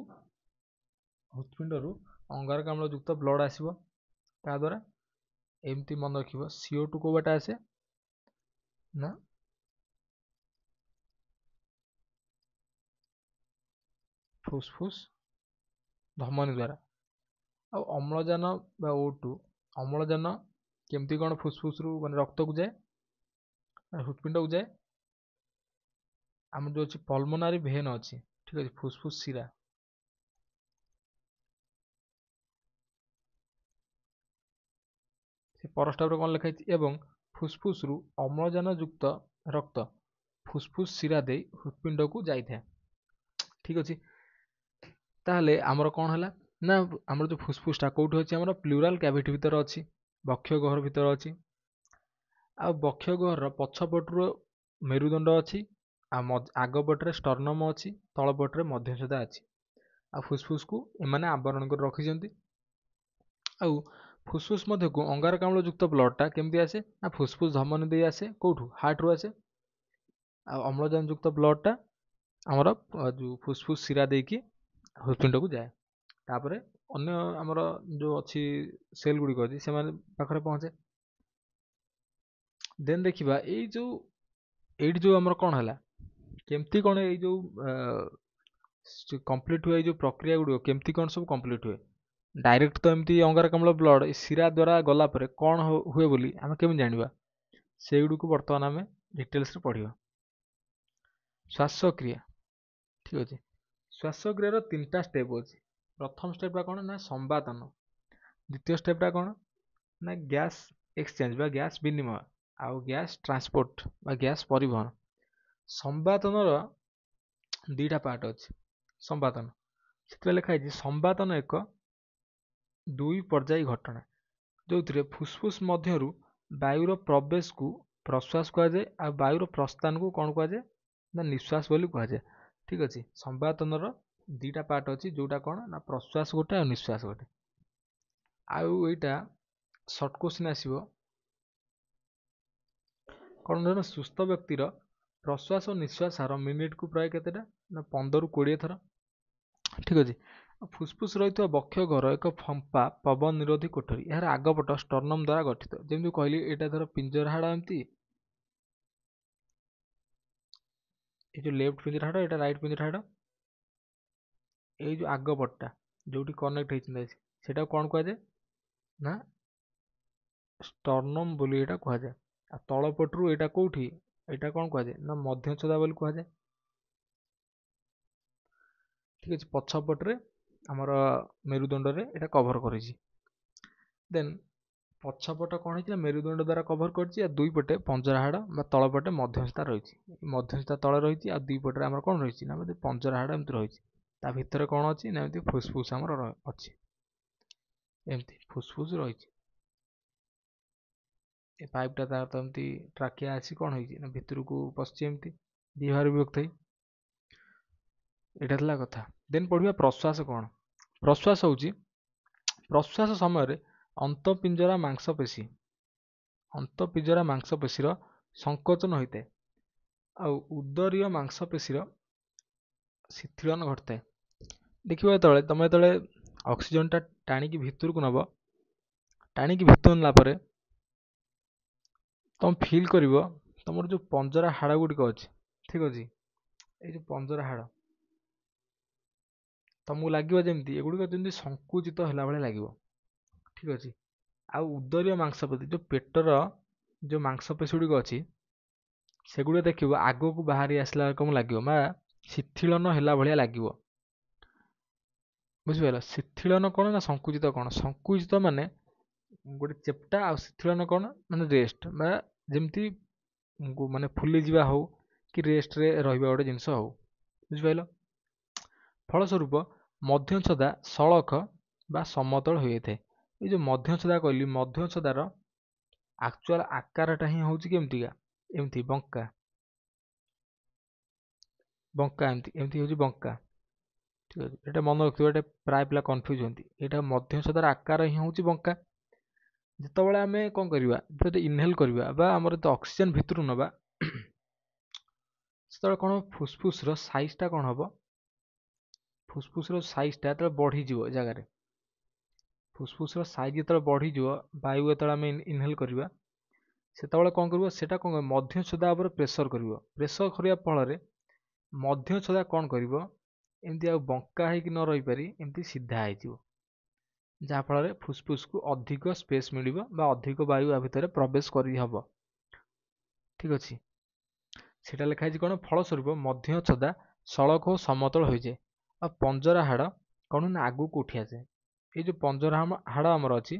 ହୃତ୍ପିଣ୍ଡରୁ ଅଙ୍ଗାରକାମ୍ଳ ଯୁକ୍ତ ବ୍ଲଡ଼ ଆସିବ, ତା ଦ୍ୱାରା ଏମିତି ମନେ ରଖିବ CO2 କୋଉ ବାଟେ ଆସେ ନା ଫୁସଫୁସ ଧମନୀ ଦ୍ୱାରା। ଆଉ ଅମ୍ଳଜାନ ବା O2, ଅମ୍ଳଜାନ କେମିତି କ'ଣ ଫୁସଫୁସରୁ ମାନେ ରକ୍ତକୁ ଯାଏ, ହୃତ୍ପିଣ୍ଡକୁ ଯାଏ, ଆମର ଯୋଉ ଅଛି ପଲ୍ମୋନାରୀ ଭେନ୍ ଅଛି, ଠିକ୍ ଅଛି, ଫୁସଫୁସ ଶିରା, ସେ ପରସ୍ଟାପରେ କ'ଣ ଲେଖା ହେଇଛି, ଏବଂ ଫୁସଫୁସରୁ ଅମ୍ଳଜାନ ଯୁକ୍ତ ରକ୍ତ ଫୁସଫୁସ ଶିରା ଦେଇ ହୃତ୍ପିଣ୍ଡକୁ ଯାଇଥାଏ, ଠିକ୍ ଅଛି। ତାହେଲେ ଆମର କ'ଣ ହେଲା ନା ଆମର ଯୋଉ ଫୁସଫୁସଟା କୋଉଠି ଅଛି, ଆମର ପ୍ଲୁରାଲ କ୍ୟାଭିଟି ଭିତରେ ଅଛି, ବକ୍ଷ ଗହ୍ୱର ଭିତରେ ଅଛି। ଆଉ ବକ୍ଷ ଗହ୍ୱରର ପଛପଟରୁ ମେରୁଦଣ୍ଡ ଅଛି, ଆଉ ଆଗ ପଟରେ ଷ୍ଟର୍ଣ୍ଣମ ଅଛି, ତଳ ପଟରେ ମଧ୍ୟଚ୍ଛଦା ଅଛି। ଆଉ ଫୁସଫୁସକୁ ଏମାନେ ଆବରଣ କରି ରଖିଛନ୍ତି। ଆଉ ଫୁସଫୁସ ମଧ୍ୟକୁ ଅଙ୍ଗାରକାମ୍ଳ ଯୁକ୍ତ ବ୍ଲଡଟା କେମିତି ଆସେ ନା ଫୁସଫୁସ ଧମନୀ ଦେଇ ଆସେ, କୋଉଠୁ, ହାର୍ଟରୁ ଆସେ। ଆଉ ଅମ୍ଳଜାନ ଯୁକ୍ତ ବ୍ଲଡଟା ଆମର ଯୋଉ ଫୁସଫୁସ ଶିରା ଦେଇକି ହୃତ୍ପିଣ୍ଡକୁ ଯାଏ, ତାପରେ ଅନ୍ୟ ଆମର ଯୋଉ ଅଛି ସେଲ୍ ଗୁଡ଼ିକ ଅଛି ସେମାନେ ପାଖରେ ପହଞ୍ଚେ। ଦେନ୍ ଦେଖିବା ଏଇଠି ଯୋଉ ଆମର କ'ଣ ହେଲା, କେମିତି କ'ଣ ଏଇ ଯୋଉ କମ୍ପ୍ଲିଟ୍ ହୁଏ, ଏଇ ଯୋଉ ପ୍ରକ୍ରିୟା ଗୁଡ଼ିକ କେମିତି କ'ଣ ସବୁ କମ୍ପ୍ଲିଟ୍ ହୁଏ। ଡାଇରେକ୍ଟ ତ ଏମିତି ଅଙ୍ଗାରକାମ୍ଳ ବ୍ଲଡ଼ ଏ ଶିରା ଦ୍ୱାରା ଗଲା ପରେ କ'ଣ ହୁଏ ବୋଲି ଆମେ କେମିତି ଜାଣିବା, ସେଇଗୁଡ଼ିକୁ ବର୍ତ୍ତମାନ ଆମେ ଡିଟେଲ୍ସରେ ପଢ଼ିବା। ଶ୍ୱାସକ୍ରିୟା, ଠିକ୍ ଅଛି। ଶ୍ୱାସକ୍ରିୟାର 3ଟା ଷ୍ଟେପ୍ ଅଛି। ପ୍ରଥମ ଷ୍ଟେପ୍ଟା କ'ଣ ନା ସମ୍ବାତନ, ଦ୍ୱିତୀୟ ଷ୍ଟେପ୍ଟା କ'ଣ ନା ଗ୍ୟାସ୍ ଏକ୍ସଚେଞ୍ଜ ବା ଗ୍ୟାସ୍ ବିନିମୟ, ଆଉ ଗ୍ୟାସ୍ ଟ୍ରାନ୍ସପୋର୍ଟ ବା ଗ୍ୟାସ୍ ପରିବହନ। ସମ୍ବାତନର 2ଟା ପାର୍ଟ ଅଛି। ସମ୍ବାତନ, ସେଥିରେ ଲେଖା ହେଇଛି ସମ୍ବାତନ ଏକ 2 ପର୍ଯ୍ୟାୟୀ ଘଟଣା, ଯୋଉଥିରେ ଫୁସଫୁସ ମଧ୍ୟରୁ ବାୟୁର ପ୍ରବେଶକୁ ପ୍ରଶ୍ୱାସ କୁହାଯାଏ, ଆଉ ବାୟୁର ପ୍ରସ୍ଥାନକୁ କ'ଣ କୁହାଯାଏ ନା ନିଶ୍ୱାସ ବୋଲି କୁହାଯାଏ, ଠିକ୍ ଅଛି। ସମ୍ବାତନର 2ଟା ପାର୍ଟ ଅଛି, ଯୋଉଟା କ'ଣ ନା ପ୍ରଶ୍ୱାସ ଗୋଟେ ଆଉ ନିଶ୍ୱାସ ଗୋଟେ। ଆଉ ଏଇଟା ସର୍ଟ କ୍ୱେଶ୍ଚିନ୍ ଆସିବ, କ'ଣ ନା ସୁସ୍ଥ ବ୍ୟକ୍ତିର ପ୍ରଶ୍ୱାସ ଓ ନିଶ୍ୱାସ ହାର ମିନିଟକୁ ପ୍ରାୟ କେତେଟା ନା 15ରୁ 20 ଥର, ଠିକ୍ ଅଛି। ଫୁସଫୁସ ରହିଥିବା ବକ୍ଷ ଗହ୍ୱର ଏକ ଫମ୍ପା ପବନ ନିରୋଧୀ କୋଠରୀ, ଏହାର ଆଗପଟ ଷ୍ଟର୍ଣ୍ଣମ ଦ୍ୱାରା ଗଠିତ। ଯେମିତି କହିଲି ଏଇଟା ଧର ପିଞ୍ଜରା ହାଡ଼, ଏମିତି ଏଇ ଯୋଉ ଲେଫ୍ଟ ପିଞ୍ଜରା ହାଡ଼, ଏଇଟା ରାଇଟ୍ ପିଞ୍ଜରା ହାଡ଼, ଏଇ ଯୋଉ ଆଗପଟଟା ଯୋଉଠି କନେକ୍ଟ ହେଇଛନ୍ତି ସେଟାକୁ କ'ଣ କୁହାଯାଏ ନା ଷ୍ଟର୍ଣ୍ଣମ ବୋଲି ଏଇଟା କୁହାଯାଏ। ଆଉ ତଳ ପଟରୁ ଏଇଟା କୋଉଠି, ଏଇଟା କ'ଣ କୁହାଯାଏ ନା ମଧ୍ୟଚ୍ଛଦା ବୋଲି କୁହାଯାଏ, ଠିକ୍ ଅଛି। ପଛପଟରେ ଆମର ମେରୁଦଣ୍ଡରେ ଏଇଟା କଭର କରିଛି। ଦେନ୍ ପଛପଟ କ'ଣ ହେଇଛି ନା ମେରୁଦଣ୍ଡ ଦ୍ୱାରା କଭର କରିଛି, ଆଉ 2 ପଟେ ପଞ୍ଜରା ହାଡ଼ ବା ତଳପଟେ ମଧ୍ୟସ୍ଥତା ରହିଛି, ମଧ୍ୟସ୍ଥତା ତଳେ ରହିଛି, ଆଉ 2 ପଟରେ ଆମର କ'ଣ ରହିଛି ନା ପଞ୍ଜରା ହାଡ଼ ଏମିତି ରହିଛି। ତା ଭିତରେ କ'ଣ ଅଛି ନା ଏମିତି ଫୁସଫୁସ ଆମର ଅଛି, ଏମିତି ଫୁସଫୁସ ରହିଛି। ଏ ପାଇପଟା ତାର ତ ଏମିତି ଟ୍ରାକିଆ ଅଛି, କ'ଣ ହେଇଛି ନା ଭିତରକୁ ପଶିଛି ଏମିତି 2 ଭାଗରେ ବିଭକ୍ତ ହେଇ। ଏଇଟା ଥିଲା କଥା। ଦେନ୍ ପଢ଼ିବା ପ୍ରଶ୍ୱାସ କ'ଣ। ପ୍ରଶ୍ୱାସ ହେଉଛି ପ୍ରଶ୍ୱାସ ସମୟରେ ଅନ୍ତଃପିଞ୍ଜରା ମାଂସପେଶୀର ସଂକୋଚନ ହୋଇଥାଏ, ଆଉ ଉଦରୀୟ ମାଂସପେଶୀର ଶିଥିଳନ ଘଟିଥାଏ। ଦେଖିବ ତମେ ଯେତେବେଳେ ଅକ୍ସିଜେନଟା ଟାଣିକି ଭିତରକୁ ନେବ। ଟାଣିକି ଭିତରକୁ ନେଲା ପରେ ତମେ ଫିଲ୍ କରିବ ତମର ଯେଉଁ ପଞ୍ଜରା ହାଡ଼ ଗୁଡ଼ିକ ଅଛି, ଠିକ୍ ଅଛି, ଏଇ ଯେଉଁ ପଞ୍ଜରା ହାଡ଼ ତମକୁ ଲାଗିବ ଯେମିତି ଏଗୁଡ଼ିକ ଯେମିତି ସଙ୍କୁଚିତ ହେଲା ଭଳିଆ ଲାଗିବ, ଠିକ୍ ଅଛି। ଆଉ ଉଦରୀୟ ମାଂସପେଶୀ ଯେଉଁ ପେଟର ଯେଉଁ ମାଂସପେଶୀ ଗୁଡ଼ିକ ଅଛି ସେଗୁଡ଼ିକ ଦେଖିବ ଆଗକୁ ବାହାରି ଆସିଲା ରକମ ଲାଗିବ ବା ଶିଥିଳନ ହେଲା ଭଳିଆ ଲାଗିବ। ବୁଝିପାରିଲ? ଶିଥିଳନ କ'ଣ ନା ସଙ୍କୁଚିତ କ'ଣ? ସଙ୍କୁଚିତ ମାନେ ଗୋଟେ ଚେପ୍ଟା, ଆଉ ଶିଥିଳନ କ'ଣ ମାନେ ରେଷ୍ଟ ବା ଯେମିତି ମାନେ ଫୁଲିଯିବା ହଉ କି ରେଷ୍ଟରେ ରହିବା ଗୋଟେ ଜିନିଷ ହଉ। ବୁଝିପାରିଲ? ଫଳସ୍ୱରୂପ ମଧ୍ୟଚ୍ଛଦା ସଳଖ ବା ସମତଳ ହୋଇଯାଇଥାଏ। ଏଇ ଯେଉଁ ମଧ୍ୟଚ୍ଛଦା କହିଲି, ମଧ୍ୟଚ୍ଛଦାର ଆକ୍ଚୁଆଲ ଆକାରଟା ହିଁ ହେଉଛି କେମିତିକା? ଏମିତି ବଙ୍କା ବଙ୍କା, ଏମିତି ହେଉଛି ବଙ୍କା। ଠିକ୍ ଅଛି, ଏଇଟା ମନେ ରଖିଥିବ, ଏଇଟା ପ୍ରାୟ ପିଲା କନଫ୍ୟୁଜ୍ ହୁଅନ୍ତି। ଏଇଟା ମଧ୍ୟଚ୍ଛଦାର ଆକାର ହିଁ ହେଉଛି ବଙ୍କା। ଯେତେବେଳେ ଆମେ କ'ଣ କରିବା, ଯଦି ଇନହେଲ୍ କରିବା ବା ଆମର ଯଦି ଅକ୍ସିଜେନ୍ ଭିତରୁ ନେବା ସେତେବେଳେ କ'ଣ ଫୁସଫୁସର ସାଇଜ୍ଟା କ'ଣ ହେବ? ଫୁସଫୁସର ସାଇଜ୍ଟା ଯେତେବେଳେ ବଢ଼ିଯିବ ଏ ଜାଗାରେ, ଫୁସଫୁସର ସାଇଜ୍ ଯେତେବେଳେ ବଢ଼ିଯିବ, ବାୟୁ ଯେତେବେଳେ ଆମେ ଇନହେଲ୍ କରିବା ସେତେବେଳେ କ'ଣ କରିବ, ସେଇଟା କ'ଣ କରିବ, ମଧ୍ୟଚ୍ଛଦା ଉପରେ ପ୍ରେସର କରିବ। ପ୍ରେସର କରିବା ଫଳରେ ମଧ୍ୟଚ୍ଛଦା କ'ଣ କରିବ, ଏମିତି ଆଉ ବଙ୍କା ହେଇକି ନ ରହିପାରି ଏମିତି ସିଧା ହେଇଯିବ, ଯାହାଫଳରେ ଫୁସଫୁସକୁ ଅଧିକ ସ୍ପେସ୍ ମିଳିବ ବା ଅଧିକ ବାୟୁ ଆ ଭିତରେ ପ୍ରବେଶ କରିହେବ। ଠିକ୍ ଅଛି, ସେଇଟା ଲେଖା ହେଇଛି କ'ଣ? ଫଳସ୍ୱରୂପ ମଧ୍ୟଚ୍ଛଦା ସଳଖ ଓ ସମତଳ ହୋଇଯାଏ। ଆଉ ପଞ୍ଜରା ହାଡ଼ କ'ଣ ନା ଆଗକୁ ଉଠି ଆସେ। ଏଇ ଯେଉଁ ପଞ୍ଜରା ହାଡ଼ ଆମର ଅଛି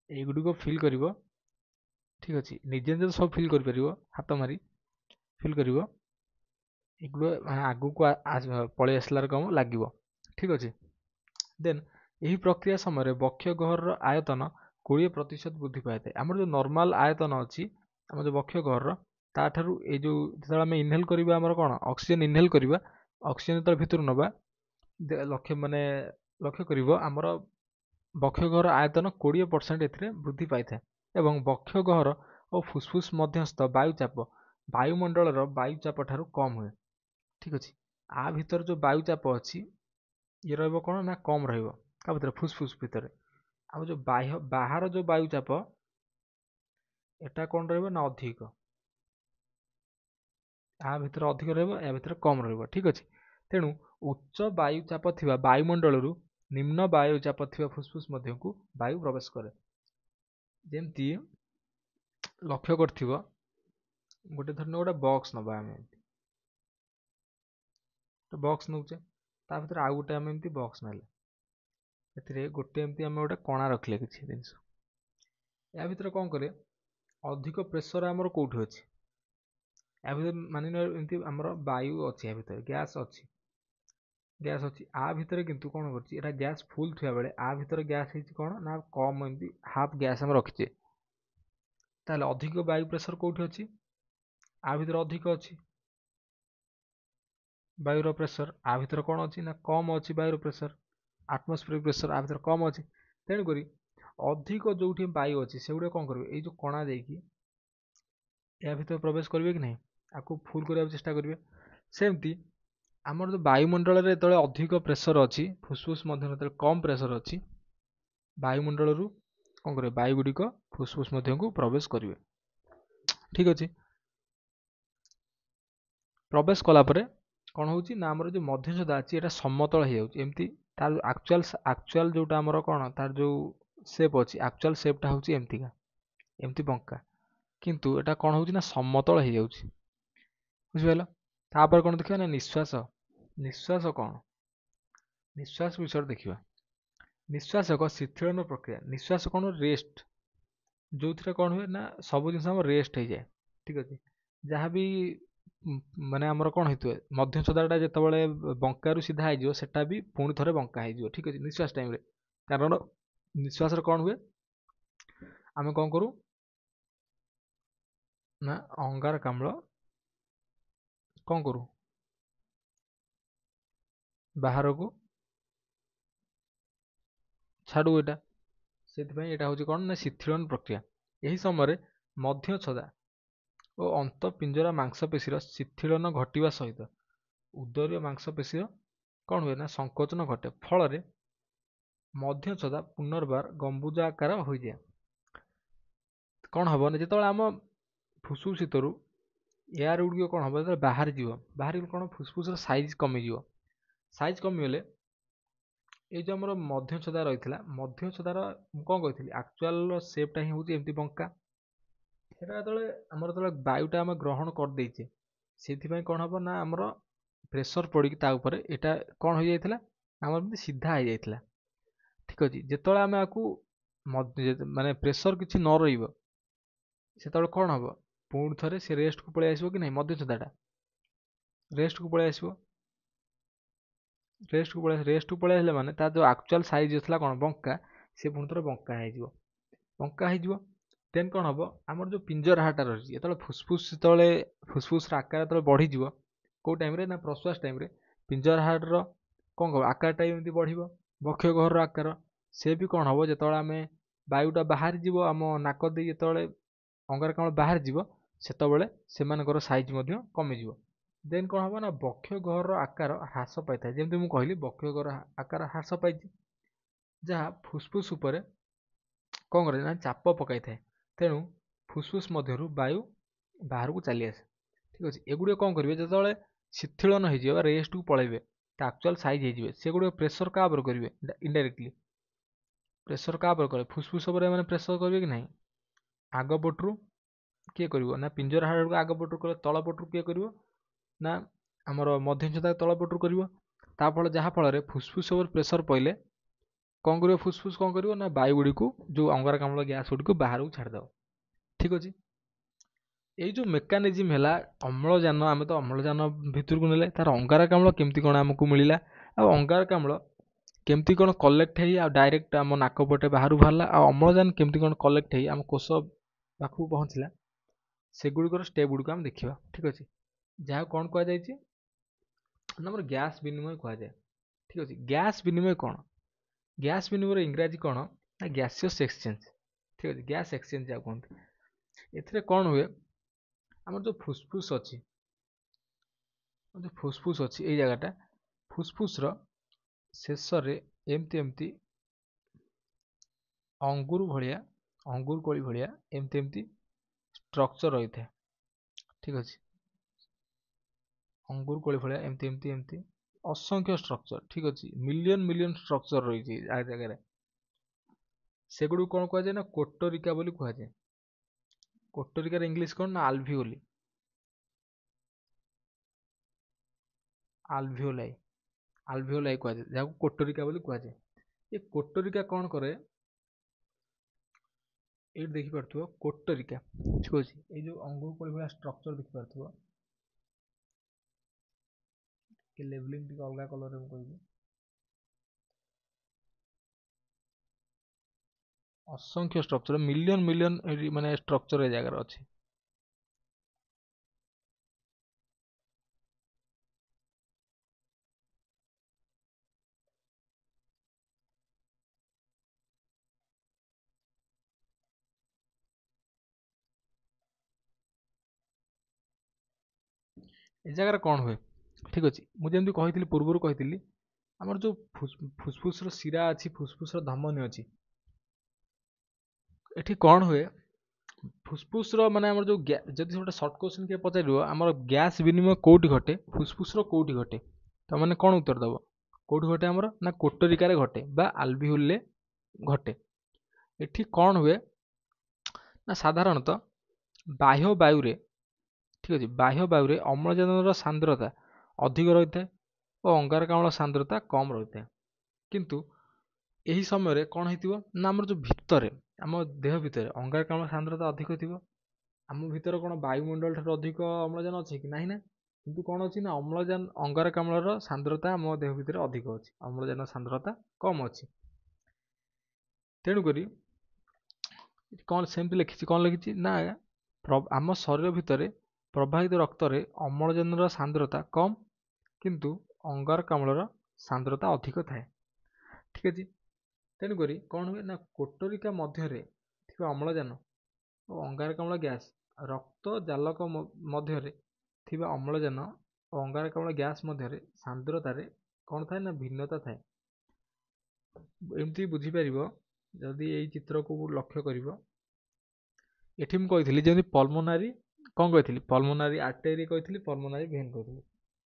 ଏଇଗୁଡ଼ିକ ଫିଲ୍ କରିବ। ଠିକ୍ ଅଛି, ନିଜେ ନିଜେ ସବୁ ଫିଲ୍ କରିପାରିବ, ହାତ ମାରି ଫିଲ୍ କରିବ, ଏଗୁলো ଆଗକୁ ପଳେଇ ଆସିଲାର କମ ଲାଗିବ। ଠିକ୍ ଅଛି, ଦେନ୍ ଏହି ପ୍ରକ୍ରିୟା ସମୟରେ ବକ୍ଷ ଗହ୍ୱରର ଆୟତନ 20% ବୃଦ୍ଧି ପାଇଥାଏ। ଆମର ଯେଉଁ ନର୍ମାଲ ଆୟତନ ଅଛି ଆମ ଯେଉଁ ବକ୍ଷ ଗହ୍ୱରର, ତାଠାରୁ ଏଇ ଯେଉଁ ଯେତେବେଳେ ଆମେ ଇନହେଲ୍ କରିବା, ଆମର କ'ଣ ଅକ୍ସିଜେନ୍ ଇନହେଲ୍ କରିବା, ଅକ୍ସିଜେନ୍ ଯେତେବେଳେ ଭିତରୁ ନେବା, ଲକ୍ଷ୍ୟ କରିବ ଆମର ବକ୍ଷ ଗହ୍ୱର ଆୟତନ 20% ଏଥିରେ ବୃଦ୍ଧି ପାଇଥାଏ। ଏବଂ ବକ୍ଷ ଗହ୍ୱର ଓ ଫୁସଫୁସ୍ ମଧ୍ୟସ୍ଥ ବାୟୁଚାପ ବାୟୁମଣ୍ଡଳର ବାୟୁଚାପ ଠାରୁ କମ୍ ହୁଏ। ଠିକ୍ ଅଛି, ଆ ଭିତରେ ଯେଉଁ ବାୟୁଚାପ ଅଛି ଇଏ ରହିବ କ'ଣ ନା କମ୍ ରହିବ, ତା ଭିତରେ ଫୁସଫୁସ୍ ଭିତରେ। ଆଉ ଯେଉଁ ବାହାର ଯେଉଁ ବାୟୁଚାପ ଏଟା କ'ଣ ରହିବ ନା ଅଧିକ, ଆ ଭିତରେ ଅଧିକ ରହିବ, ୟା ଭିତରେ କମ୍ ରହିବ। ଠିକ୍ ଅଛି, ତେଣୁ ଉଚ୍ଚ ବାୟୁଚାପ ଥିବା ବାୟୁମଣ୍ଡଳରୁ ନିମ୍ନ ବାୟୁଚାପ ଥିବା ଫୁସଫୁସ୍ ମଧ୍ୟକୁ ବାୟୁ ପ୍ରବେଶ କରେ। ଯେମିତି ଲକ୍ଷ୍ୟ କରିଥିବ, ଗୋଟେ ଧରିନିଅ ଗୋଟେ ବକ୍ସ ନେବା, ଆମେ ଗୋଟେ ବକ୍ସ ନେଉଛେ, ତା ଭିତରେ ଆଉ ଗୋଟେ ଆମେ ଏମିତି ବକ୍ସ ନେଲେ, ଏଥିରେ ଗୋଟେ ଏମିତି ଆମେ ଗୋଟେ କଣା ରଖିଲେ କିଛି ଜିନିଷ, ୟା ଭିତରେ କ'ଣ କରେ, ଅଧିକ ପ୍ରେସର ଆମର କେଉଁଠି ଅଛି, ୟା ଭିତରେ ମାନିନିଅ ଏମିତି ଆମର ବାୟୁ ଅଛି, ୟା ଭିତରେ ଗ୍ୟାସ୍ ଅଛି, ଆ ଭିତରେ କିନ୍ତୁ କ'ଣ କରୁଛି, ଏଇଟା ଗ୍ୟାସ୍ ଫୁଲ୍ ଥିବା ବେଳେ ଆ ଭିତରେ ଗ୍ୟାସ୍ ହେଇଛି କ'ଣ ନା କମ୍, ଏମିତି ହାଫ୍ ଗ୍ୟାସ୍ ଆମେ ରଖିଛେ, ତାହେଲେ ଅଧିକ ବାୟୁ ପ୍ରେସର କେଉଁଠି ଅଛି, ଆ ଭିତରେ ଅଧିକ ଅଛି ବାୟୁର ପ୍ରେସର, ଆ ଭିତରେ କ'ଣ ଅଛି ନା କମ୍ ଅଛି ବାୟୁର ପ୍ରେସର, ଆଟମସ୍ଫିୟରିକ୍ ପ୍ରେସର ଆ ଭିତରେ କମ୍ ଅଛି। ତେଣୁକରି ଅଧିକ ଯେଉଁଠି ବାୟୁ ଅଛି ସେଗୁଡ଼ିକ କ'ଣ କରିବେ, ଏଇ ଯେଉଁ କଣା ଦେଇକି ଏହା ଭିତରେ ପ୍ରବେଶ କରିବେ କି ନାହିଁ, ଆକୁ ଫୁଲ୍ କରିବାକୁ ଚେଷ୍ଟା କରିବେ। ସେମିତି ଆମର ଯେଉଁ ବାୟୁମଣ୍ଡଳରେ ଯେତେବେଳେ ଅଧିକ ପ୍ରେସର ଅଛି, ଫୁସଫୁସ୍ ମଧ୍ୟରେ ଯେତେବେଳେ କମ୍ ପ୍ରେସର ଅଛି, ବାୟୁମଣ୍ଡଳରୁ କ'ଣ କରିବେ, ବାୟୁ ଗୁଡ଼ିକ ଫୁସଫୁସ୍ ମଧ୍ୟକୁ ପ୍ରବେଶ କରିବେ। ଠିକ୍ ଅଛି, ପ୍ରବେଶ କଲା ପରେ କ'ଣ ହେଉଛି ନା ଆମର ଯେଉଁ ମଧ୍ୟଚ୍ଛଦା ଅଛି ଏଇଟା ସମତଳ ହେଇଯାଉଛି। ଏମିତି ତାର ଆକ୍ଚୁଆଲ ଯେଉଁଟା ଆମର କ'ଣ ତାର ଯେଉଁ ସେପ୍ ଅଛି, ଆକ୍ଚୁଆଲ ସେପ୍ଟା ହେଉଛି ଏମିତିକା, ଏମିତି ବଙ୍କା, କିନ୍ତୁ ଏଇଟା କ'ଣ ହେଉଛି ନା ସମତଳ ହେଇଯାଉଛି। ବୁଝିପାରିଲ? ତାପରେ କ'ଣ ଦେଖିବା ନା ନିଶ୍ୱାସ। ନିଶ୍ୱାସ କ'ଣ, ନିଶ୍ୱାସ ବିଷୟରେ ଦେଖିବା। ନିଶ୍ୱାସ ଏକ ଶିଥିଳନ ପ୍ରକ୍ରିୟା। ନିଶ୍ୱାସ କ'ଣ, ରେଷ୍ଟ, ଯେଉଁଥିରେ କ'ଣ ହୁଏ ନା ସବୁ ଜିନିଷ ଆମର ରେଷ୍ଟ ହେଇଯାଏ। ଠିକ୍ ଅଛି, ଯାହା ବି ମାନେ ଆମର କ'ଣ ହେଇଥିବ, ମଧ୍ୟଚ୍ଛଦାଟା ଯେତେବେଳେ ବଙ୍କାରୁ ସିଧା ହେଇଯିବ ସେଟା ବି ପୁଣି ଥରେ ବଙ୍କା ହେଇଯିବ। ଠିକ୍ ଅଛି, ନିଶ୍ୱାସ ଟାଇମ୍ରେ, କାରଣ ନିଶ୍ୱାସରେ କ'ଣ ହୁଏ, ଆମେ କ'ଣ କରୁ ନା ଅଙ୍ଗାରକାମ୍ଳ କ'ଣ କରୁ ବାହାରକୁ ଛାଡ଼ୁ, ଏଇଟା ସେଥିପାଇଁ ଏଇଟା ହେଉଛି କ'ଣ ନା ଶିଥିଳନ ପ୍ରକ୍ରିୟା। ଏହି ସମୟରେ ମଧ୍ୟଚ୍ଛଦା ଓ ଅନ୍ତଃପିଞ୍ଜରା ମାଂସପେଶୀର ଶିଥିଳନ ଘଟିବା ସହିତ ଉଦରୀୟ ମାଂସପେଶୀର କ'ଣ ହୁଏ ନା ସଂକୋଚନ ଘଟେ। ଫଳରେ ମଧ୍ୟଚ୍ଛଦା ପୁନର୍ବାର ଗମ୍ବୁଜ ଆକାର ହୋଇଯାଏ। କ'ଣ ହବ ନା ଯେତେବେଳେ ଆମ ଫୁସଫୁସ ଭିତରୁ ଏୟାର ଗୁଡ଼ିକ କ'ଣ ହବ ଯେତେବେଳେ ବାହାରିଗଲେ କ'ଣ ଫୁସଫୁସର ସାଇଜ କମିଯିବ। ସାଇଜ କମିଗଲେ ଏଇ ଯେଉଁ ଆମର ମଧ୍ୟଚ୍ଛଦା ରହିଥିଲା, ମଧ୍ୟଚ୍ଛଦାର ମୁଁ କ'ଣ କହିଥିଲି ଆକ୍ଚୁଆଲର ସେପ୍ଟା ହିଁ ହେଉଛି ଏମିତି ବଙ୍କା। ସେଟା ଯେତେବେଳେ ବାୟୁଟା ଆମେ ଗ୍ରହଣ କରିଦେଇଛେ, ସେଥିପାଇଁ କ'ଣ ହବ ନା ଆମର ପ୍ରେସର ପଡ଼ିକି ତା ଉପରେ ଏଇଟା କ'ଣ ହେଇଯାଇଥିଲା ଆମର ଏମିତି ସିଧା ହେଇଯାଇଥିଲା। ଠିକ୍ ଅଛି, ଯେତେବେଳେ ଆମେ ଆକୁ ମାନେ ପ୍ରେସର କିଛି ନ ରହିବ ସେତେବେଳେ କ'ଣ ହବ, ପୁଣି ଥରେ ସେ ରେଷ୍ଟକୁ ପଳେଇ ଆସିବ କି ନାହିଁ, ମଧ୍ୟଚ୍ଛଦାଟା ରେଷ୍ଟକୁ ପଳେଇ ଆସିବ। ରେଷ୍ଟକୁ ପଳେଇ ଆସିଲେ ମାନେ ତାର ଯେଉଁ ଆକ୍ଚୁଆଲ ସାଇଜ୍ ଥିଲା କ'ଣ ବଙ୍କା, ସେ ପୁଣି ଥରେ ବଙ୍କା ହେଇଯିବ। ଦେନ୍ କ'ଣ ହବ, ଆମର ଯେଉଁ ପିଞ୍ଜରା ହାଡ଼ଟା ରହିଛି ଯେତେବେଳେ ଫୁସଫୁସର ଆକାର ଯେତେବେଳେ ବଢ଼ିଯିବ, କେଉଁ ଟାଇମ୍ରେ ନା ପ୍ରଶ୍ୱାସ ଟାଇମ୍ରେ ପିଞ୍ଜରା ହାଡ଼ର କ'ଣ ହବ ଆକାରଟା ଏମିତି ବଢ଼ିବ, ବକ୍ଷ ଗହ୍ୱରର ଆକାର। ସେ ବି କ'ଣ ହବ ଯେତେବେଳେ ଆମେ ବାୟୁଟା ବାହାରିଯିବ ଆମ ନାକ ଦେଇ, ଯେତେବେଳେ ଅଙ୍ଗାରକାମ୍ଳ ବାହାରିଯିବ ସେତେବେଳେ ସେମାନଙ୍କର ସାଇଜ୍ ମଧ୍ୟ କମିଯିବ। ଦେନ୍ କ'ଣ ହବ ନା ବକ୍ଷ ଗହ୍ୱରର ଆକାର ହ୍ରାସ ପାଇଥାଏ। ଯେମିତି ମୁଁ କହିଲି ବକ୍ଷ ଗହ୍ୱର ଆକାର ହ୍ରାସ ପାଇଛି, ଯାହା ଫୁସଫୁସ ଉପରେ କ'ଣ କରେ ନା ଚାପ ପକାଇଥାଏ। ତେଣୁ ଫୁସଫୁସ ମଧ୍ୟରୁ ବାୟୁ ବାହାରକୁ ଚାଲି ଆସେ। ଠିକ୍ ଅଛି, ଏଗୁଡ଼ିକ କ'ଣ କରିବେ ଯେତେବେଳେ ଶିଥିଳନ ହେଇଯିବ ବା ରେଷ୍ଟକୁ ପଳେଇବେ, ତା ଆକ୍ଚୁଆଲ ସାଇଜ୍ ହେଇଯିବେ, ସେଗୁଡ଼ିକ ପ୍ରେସର କାହା ଉପରେ କରିବେ, ଇନଡାଇରେକ୍ଟଲି ପ୍ରେସର କାହା ଉପରେ କରିବେ, ଫୁସଫୁସ ଉପରେ ମାନେ ପ୍ରେସର କରିବେ କି ନାହିଁ। ଆଗ ପଟରୁ କିଏ କରିବ ନା ପିଞ୍ଜରା ହାଡ଼କୁ ଆଗ ପଟରୁ କଲେ, ତଳ ପଟରୁ କିଏ କରିବ ନା ଆମର ମଧ୍ୟଚ୍ଛଦା ତଳ ପଟରୁ କରିବ। ଯାହାଫଳରେ ଫୁସଫୁସ ଉପରେ ପ୍ରେସର ପଇଲେ କ'ଣ କରିବ, ଫୁସଫୁସ କ'ଣ କରିବ ନା ବାୟୁ ଗୁଡ଼ିକୁ, ଯେଉଁ ଅଙ୍ଗାରକାମ୍ଳ ଗ୍ୟାସ୍ ଗୁଡ଼ିକୁ ବାହାରକୁ ଛାଡ଼ିଦେବ। ଠିକ୍ ଅଛି, ଏଇ ଯେଉଁ ମେକାନିଜିମ୍ ହେଲା ଅମ୍ଳଜାନ, ଆମେ ତ ଅମ୍ଳଜାନ ଭିତରକୁ ନେଲେ, ତାର ଅଙ୍ଗାରକାମ୍ଳ କେମିତି କ'ଣ ଆମକୁ ମିଳିଲା, ଆଉ ଅଙ୍ଗାରକାମ୍ଳ କେମିତି କ'ଣ କଲେକ୍ଟ ହେଇ ଆଉ ଡାଇରେକ୍ଟ ଆମ ନାକ ପଟେ ବାହାରୁ ବାହାରିଲା, ଆଉ ଅମ୍ଳଜାନ କେମିତି କ'ଣ କଲେକ୍ଟ ହେଇ ଆମ କୋଷ ପାଖକୁ ପହଞ୍ଚିଲା, ସେଗୁଡ଼ିକର ଷ୍ଟେପ୍ ଗୁଡ଼ିକୁ ଆମେ ଦେଖିବା। ଠିକ୍ ଅଛି, ଯାହାକୁ କ'ଣ କୁହାଯାଇଛି ନା ଆମର ଗ୍ୟାସ୍ ବିନିମୟ କୁହାଯାଏ। ଠିକ୍ ଅଛି, ଗ୍ୟାସ୍ ବିନିମୟ କ'ଣ, ଗ୍ୟାସ୍ ବିନିମୟର ଇଂରାଜୀ କ'ଣ ନା ଗ୍ୟାସିୟସ୍ ଏକ୍ସଚେଞ୍ଜ। ଠିକ୍ ଅଛି, ଗ୍ୟାସ୍ ଏକ୍ସଚେଞ୍ଜ ଯାହାକୁ କୁହନ୍ତି। ଏଥିରେ କ'ଣ ହୁଏ, ଆମର ଯେଉଁ ଫୁସଫୁସ ଅଛି ଏଇ ଜାଗାଟା, ଫୁସଫୁସର ଶେଷରେ ଏମିତି ଅଙ୍ଗୁର କୋଳି ଭଳିଆ ଏମିତି ଷ୍ଟ୍ରକ୍ଚର ରହିଥାଏ। ଠିକ୍ ଅଛି, ଅଙ୍ଗୁର କୋଳି ଭଳିଆ ଏମିତି ଅସଂଖ୍ୟ ଷ୍ଟ୍ରକ୍ଚର। ଠିକ୍ ଅଛି, ମିଲିୟନ ଷ୍ଟ୍ରକ୍ଚର ରହିଛି આ ଜାଗାରେ। ସେଗୁଡ଼ିକୁ କ'ଣ କୁହାଯାଏ ନା କୋଟରିକା ବୋଲି କୁହାଯାଏ। କୋଟରିକାର ଇଂଲିଶ କ'ଣ ନା ଆଲଭିଓଲାଇ କୁହାଯାଏ, ଯାହାକୁ କୋଟରିକା ବୋଲି କୁହାଯାଏ। ଏ କୋଟରିକା କ'ଣ କରେ, ଏଇଠି ଦେଖିପାରୁଥିବ କୋଟରିକା। ଠିକ୍ ଅଛି, ଏଇ ଯେଉଁ ଅଙ୍ଗୁର କୋଳି ଭଳିଆ ଷ୍ଟ୍ରକ୍ଚର ଦେଖିପାରୁଥିବ, ଲେବଲିଂ ଟିକେ ଅଲଗା କଲରରେ ମୁଁ କହିବି, ଅସଂଖ୍ୟ ଷ୍ଟ୍ରକ୍ଚର, ମିଲିୟନ ମାନେ ଷ୍ଟ୍ରକ୍ଚର ଏ ଜାଗାରେ ଅଛି। ଏ ଜାଗାରେ କ'ଣ ହୁଏ, ଠିକ୍ ଅଛି, ମୁଁ ଯେମିତି କହିଥିଲି ପୂର୍ବରୁ କହିଥିଲି, ଆମର ଯେଉଁ ଫୁସଫୁସର ଶିରା ଅଛି, ଫୁସଫୁସର ଧମନୀ ଅଛି, ଏଠି କ'ଣ ହୁଏ, ଫୁସଫୁସର ମାନେ ଆମର ଯେଉଁ ଯଦି ଗୋଟେ ସର୍ଟ କ୍ୱେଶ୍ଚନ୍ କିଏ ପଚାରିବ ଆମର ଗ୍ୟାସ୍ ବିନିମୟ କେଉଁଠି ଘଟେ, ଫୁସଫୁସର କେଉଁଠି ଘଟେ, ତାମାନେ କ'ଣ ଉତ୍ତର ଦେବ, କେଉଁଠି ଘଟେ ଆମର ନା କୋଟରିକାରେ ଘଟେ ବା ଆଲଭିଓଲରେ ଘଟେ। ଏଠି କ'ଣ ହୁଏ ନା ସାଧାରଣତଃ ବାହ୍ୟ ବାୟୁରେ, ଠିକ୍ ଅଛି, ବାହ୍ୟ ବାୟୁରେ ଅମ୍ଳଜାନର ସାନ୍ଦ୍ରତା ଅଧିକ ରହିଥାଏ ଓ ଅଙ୍ଗାରକାମ୍ଳ ସାନ୍ଦ୍ରତା କମ୍ ରହିଥାଏ। କିନ୍ତୁ ଏହି ସମୟରେ କ'ଣ ହେଇଥିବ ନା ଆମର ଯେଉଁ ଭିତରେ, ଆମ ଦେହ ଭିତରେ ଅଙ୍ଗାରକାମ୍ଳ ସାନ୍ଦ୍ରତା ଅଧିକ ଥିବ। ଆମ ଭିତରେ କ'ଣ ବାୟୁମଣ୍ଡଳ ଠାରୁ ଅଧିକ ଅମ୍ଳଜାନ ଅଛି କି ନାହିଁ ନା, କିନ୍ତୁ କ'ଣ ଅଛି ନା ଅଙ୍ଗାରକାମ୍ଳର ସାନ୍ଦ୍ରତା ଆମ ଦେହ ଭିତରେ ଅଧିକ ଅଛି, ଅମ୍ଳଜାନ ସାନ୍ଦ୍ରତା କମ୍ ଅଛି। ତେଣୁକରି କ'ଣ ସେମିତି ଲେଖିଛି, କ'ଣ ଲେଖିଛି ନା ଆମ ଶରୀର ଭିତରେ ପ୍ରବାହିତ ରକ୍ତରେ ଅମ୍ଳଜାନର ସାନ୍ଦ୍ରତା କମ୍ କିନ୍ତୁ ଅଙ୍ଗାରକାମ୍ଳର ସାନ୍ଦ୍ରତା ଅଧିକ ଥାଏ। ଠିକ୍ ଅଛି, ତେଣୁକରି କ'ଣ ହୁଏ ନା କୋଟରିକା ମଧ୍ୟରେ ଥିବା ଅମ୍ଳଜାନ ଓ ଅଙ୍ଗାରକାମ୍ଳ ଗ୍ୟାସ୍, ରକ୍ତ ଜାଲକ ମଧ୍ୟରେ ଥିବା ଅମ୍ଳଜାନ ଓ ଅଙ୍ଗାରକାମ୍ଳ ଗ୍ୟାସ୍ ମଧ୍ୟରେ ସାନ୍ଦ୍ରତାରେ କ'ଣ ଥାଏ ନା ଭିନ୍ନତା ଥାଏ। एमती बुझी पारिबो जदि एई चित्र को लक्ष्य करिवो एठी मु कहिथिली जेमि पल्मोनारी कोन कहिथिली पल्मोनारी आर्टेरी कहिथिली पल्मोनारी भेन कहिथिली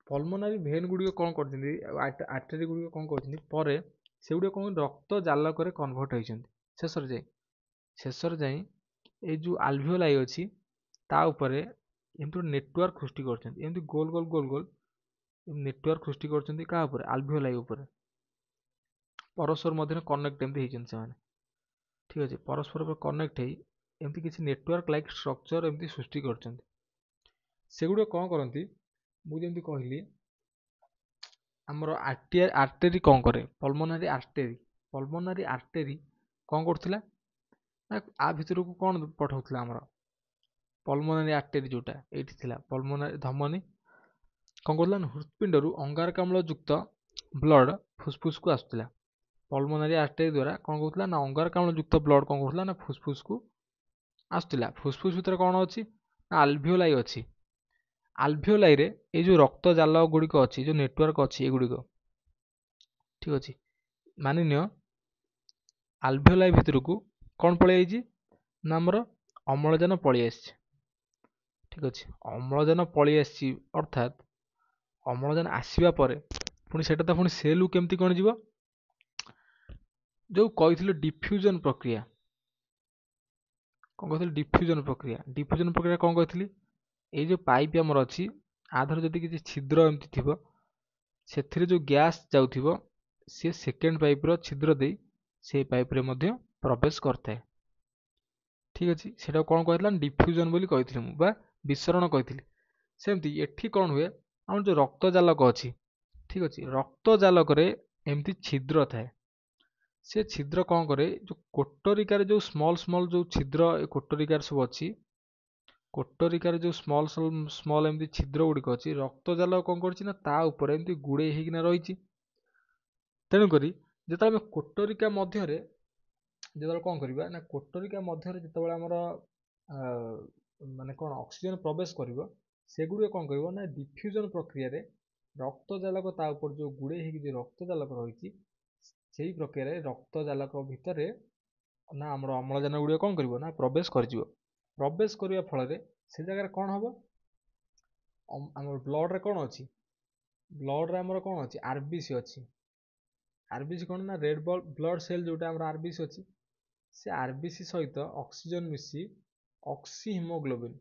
पल्मोनारी भेन गुडी कोन करथिली आर्टेरी गुडी कोन करथिली परे से गुडी कोन रक्त जालक रे कन्वर्ट होइछन्ती शेषर जाई ए जो आल्वियोलाई अछि ता उपरे एमती नेटवर्क सृष्टि करछन्ती एमती गोल गोल गोल गोल नेटवर्क सृष्टि करछन्ती का उपरे आल्वियोलाई उपरे परस्पर मध्य कनेक्ट एमती होइछन्ती सेमाने ठीक अछि परस्पर पर कनेक्ट हेई एमती किछि नेटवर्क लाइक स्ट्रक्चर एमती सृष्टि करछन्ती सेगुडो कोन करन्ती मु जेमती कहली हमर आर्टेरी कोन करे पल्मोनारी आर्टेरी कोन करथिला आ भितर को कोन पठाउथिला हमर पल्मोनारी आर्टेरी जोटा एठी थिला पल्मोनारी धमनी कोन करला हृदपिंड रु अंगारकाम्ल युक्त ब्लड फुसफुस को आस्तला पल्मोनारी आर्टेरी द्वारा कोन करथिला ना अंगारकाम्ल युक्त ब्लड कोन करथिला ना फुसफुस को आस्तला फुसफुस भितर कोन अछि ना आल्वियोलाई अछि आल्वियोलाई रे ए जो रक्त जाल गुड़िक अच्छी जो नेटवर्क अच्छी एगुड़िक ठीक अच्छे मानि नियो आल्वियोलाई भितर को कौन पलि ना आमर अम्लजान पलि आसी ठीक अच्छे अम्लजान पलि आसी अर्थात अम्लजान आसवा पर पुणी सेटा तो पुणी सेल केमती कौन जीव जो कही डिफ्यूजन प्रक्रिया कौन कही डिफ्यूजन प्रक्रिया कौन कही ये जो पाइप आमर अच्छी आधर जदि किसी छिद्र एमती थिबो सेथिरे जो गैस जाउथिबो से सेकेंड पाइप रो छिद्र दे से पाइप रे मध्य प्रवेश करथाय ठीक अछि सेटा कोन कहतला डिफ्यूजन बोली कहिथिले मु बा विसरण कहिथिले सेमती एठी कोन हुए हम जो रक्त जालक अछि ठीक अछि रक्त जालक रे एमती छिद्र थाए से छिद्र कोन करे जो कोटरिकार जो स्मॉल जो छिद्र कोटरिकार सब अछि कोटरिकार जो स्मॉल एमती छिद्र गुड़िक अच्छी रक्त जाल कौन कर ता ऊपर एमती गुड़े होना रही तेणुक जो कोटरिका मध्य जो कौन करवा ना कोटरिका मध्य जो आमर माने कौन ऑक्सीजन प्रवेश कर सेगुड़ कौन कर ना डिफ्यूजन प्रक्रिया रे रक्त जालक ता ऊपर जो गुड़े हो रक्त जालक रही से प्रक्रिया रे रक्त जालक भितर ना आमर अम्लजान गुड़ कौन कर ना प्रवेश करने फल से जगह कौन हम आम ब्लड रे कौन अच्छी ब्लड रे आमर कौन अच्छी आरबीसी अच्छी आरबीसी कौन ना रेड ब्लड सेल जोटा आमर आरबीसी अच्छी से आरबीसी सहित ऑक्सीजन मिसी ऑक्सी हिमोग्लोबिन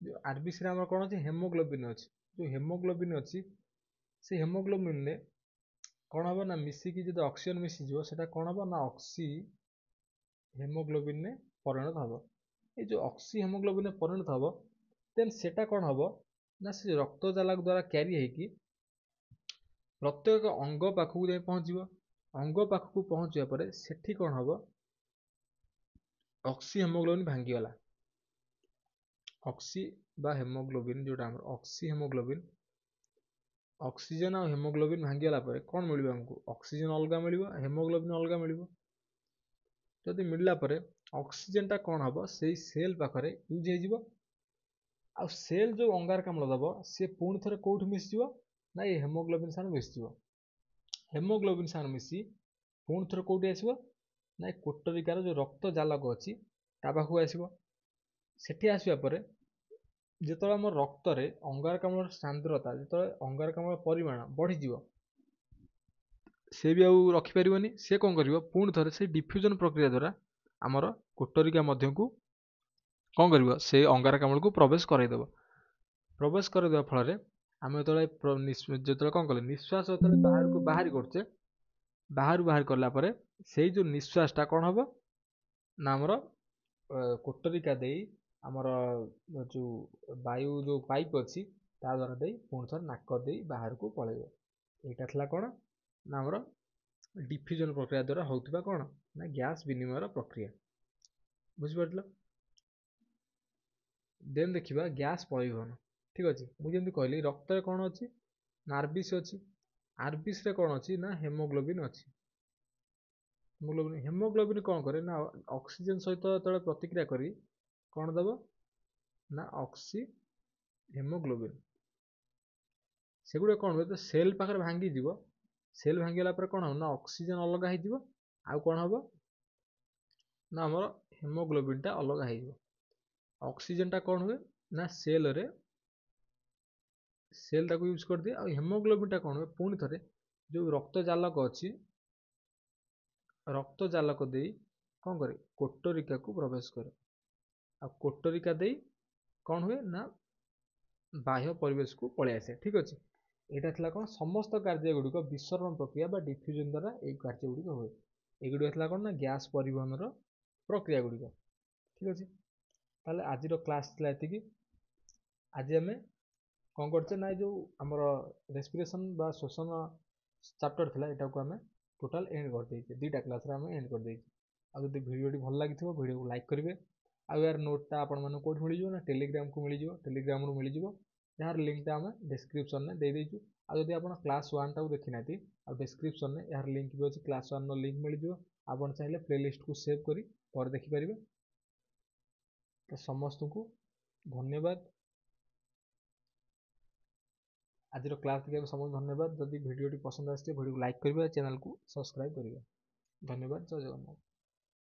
जो आरबीसी रे आमर कौन अच्छी हेमोग्लोबिन अच्छी जो हेमोग्लोबिन अच्छी से हेमोग्लोबिन ने कौन हम ना मिसिकी जो ऑक्सीजन मिसी जो सेटा कौन हम ना ऑक्सी हेमोग्लोबिन ने परिणत हम ये जो ऑक्सी हेमोग्लोबिन में परिणत हम देन सेटा कौन हम ना से रक्त जालक द्वारा क्यारी होगी प्रत्येक अंग पाखक जाए पहुँचो अंग पाखक पहुँचा पर सेठी कौन हम ऑक्सी हेमोग्लोबिन भांगीगला ऑक्सी बा हेमोग्लोबिन जोटा ऑक्सी हेमोग्लोबिन ऑक्सीजन और हेमोग्लोबिन भांगीगला पर कौन मिल आमको ऑक्सीजन अलग मिल हेमोग्लोबिन अलग मिल जदि मिलला पर ऑक्सीजन टा कौन हम से सेल पाखरे यूज हो आ सेल जो अंगारकाम्ल दब सी पुणी थे कौट मिसज ना ये हेमोग्लोबिन सार मिसज हेमोग्लोबिन सार मिसी पुणी थे कौटी आसो ना ये कोटरिकार जो रक्त जालक अच्छी ता पाखक आसो सेठी आसवा पर जो आम रक्त रे अंगारकाम्ल सांद्रता जो अंगारकाम्ल परिमाण बढ़ीज से भी आउ रखिपारे सी कौन कर पुणी थे से डिफ्यूजन प्रक्रिया द्वारा आमर कोटरिका मध्य को कौन कर से अंगारकाम्ल को प्रवेश करदेव प्रवेश करदेवा फल आम जो कौन कले निश्वास जो बाहर को बाहर करचे बाहर कलापर से जो निश्वासटा कौन हम ना आमर कोटरिका दे आमर जो वायु जो पाइप अच्छी ता द्वारा दे पुणी थे नाक दे बाहर को पलैब यहाँ था कौन ना आमर डिफ्यूजन प्रक्रिया द्वारा होता कौन ना गैस विनिमय प्रक्रिया बुझिपार देन देखा गैस परिवहन ठीक अच्छे मुझे कहली रक्त रे कौन अच्छी ना आरबीसी अच्छी आरबीसी रे कौन अच्छी ना हेमोग्लोबिन अच्छी हेमोग्लोबिन कौन करे ना ऑक्सीजन सहित जो प्रतिक्रिया करी कौन दब ना ऑक्सी हेमोग्लोबिन ସେଗୁଡ଼ା କ'ଣ ହୁଏ, ତ ସେଲ୍ ପାଖରେ ଭାଙ୍ଗିଯିବ। ସେଲ୍ ଭାଙ୍ଗିଗଲା ପରେ କ'ଣ ହେବ ନା ଅକ୍ସିଜେନ୍ ଅଲଗା ହେଇଯିବ, ଆଉ କ'ଣ ହେବ ନା ଆମର ହେମୋଗ୍ଲୋବିନ୍ଟା ଅଲଗା ହେଇଯିବ। ଅକ୍ସିଜେନ୍ଟା କ'ଣ ହୁଏ ନା ସେଲ୍ରେ ସେଲ୍ ତାକୁ ୟୁଜ୍ କରିଦିଏ, ଆଉ ହେମୋଗ୍ଲୋବିନ୍ଟା କ'ଣ ହୁଏ ପୁଣି ଥରେ ଯେଉଁ ରକ୍ତ ଜାଲକ ଅଛି, ରକ୍ତ ଜାଲକ ଦେଇ କ'ଣ କରେ କୋଟରିକାକୁ ପ୍ରବେଶ କରେ, ଆଉ କୋଟରିକା ଦେଇ କ'ଣ ହୁଏ ନା ବାହ୍ୟ ପରିବେଶକୁ ପଳେଇ ଆସେ। ଠିକ୍ ଅଛି, ଏଇଟା ଥିଲା କ'ଣ ସମସ୍ତ କାର୍ଯ୍ୟ ଗୁଡ଼ିକ ବିସରଣ ପ୍ରକ୍ରିୟା ବା ଡିଫ୍ୟୁଜନ୍ ଦ୍ୱାରା ଏଇ କାର୍ଯ୍ୟ ଗୁଡ଼ିକ ହୁଏ। ଏଗୁଡ଼ିକ ଥିଲା କ'ଣ ନା ଗ୍ୟାସ୍ ପରିବହନର ପ୍ରକ୍ରିୟା ଗୁଡ଼ିକ। ଠିକ୍ ଅଛି, ତାହେଲେ ଆଜିର କ୍ଲାସ୍ ଥିଲା ଏତିକି। ଆଜି ଆମେ କ'ଣ କରୁଛେ ନା ଯେଉଁ ଆମର ରେସ୍ପିରେସନ୍ ବା ଶ୍ଵସନ ଚାପ୍ଟର ଥିଲା ଏଟାକୁ ଆମେ ଟୋଟାଲ୍ ଏଣ୍ଡ କରିଦେଇଛେ, ଦୁଇଟା କ୍ଲାସ୍ରେ ଆମେ ଏଣ୍ଡ କରିଦେଇଛେ। ଆଉ ଯଦି ଭିଡ଼ିଓଟି ଭଲ ଲାଗିଥିବ ଭିଡ଼ିଓକୁ ଲାଇକ୍ କରିବେ। ଆଉ ୟାର ନୋଟ୍ଟା ଆପଣମାନଙ୍କୁ କେଉଁଠି ମିଳିଯିବ ନା ଟେଲିଗ୍ରାମକୁ ମିଳିଯିବ, ଟେଲିଗ୍ରାମରୁ ମିଳିଯିବ, ଯାହାର ଲିଙ୍କଟା ଆମେ ଡେସ୍କ୍ରିପସନ୍ରେ ଦେଇଦେଇଛୁ। ଆଉ ଯଦି ଆପଣ କ୍ଲାସ୍ 1ଟାକୁ ଦେଖିନାହାନ୍ତି, ଆଉ ଡେସ୍କ୍ରିପସନ୍ରେ ଏହାର ଲିଙ୍କ ବି ଅଛି, କ୍ଲାସ୍ 1ର ଲିଙ୍କ ମିଳିଯିବ। ଆପଣ ଚାହିଁଲେ ପ୍ଲେଲିଷ୍ଟକୁ ସେଭ୍ କରି ପରେ ଦେଖିପାରିବେ। ତ ସମସ୍ତଙ୍କୁ ଧନ୍ୟବାଦ। ଆଜିର କ୍ଲାସ୍ ଦେଖିବାକୁ ସମସ୍ତଙ୍କୁ ଧନ୍ୟବାଦ। ଯଦି ଭିଡ଼ିଓଟି ପସନ୍ଦ ଆସିଛି ଭିଡ଼ିଓକୁ ଲାଇକ୍ କରିବେ, ଚ୍ୟାନେଲକୁ ସବସ୍କ୍ରାଇବ୍ କରିବେ। ଧନ୍ୟବାଦ, ଜୟ ଜଗନ୍ନାଥ।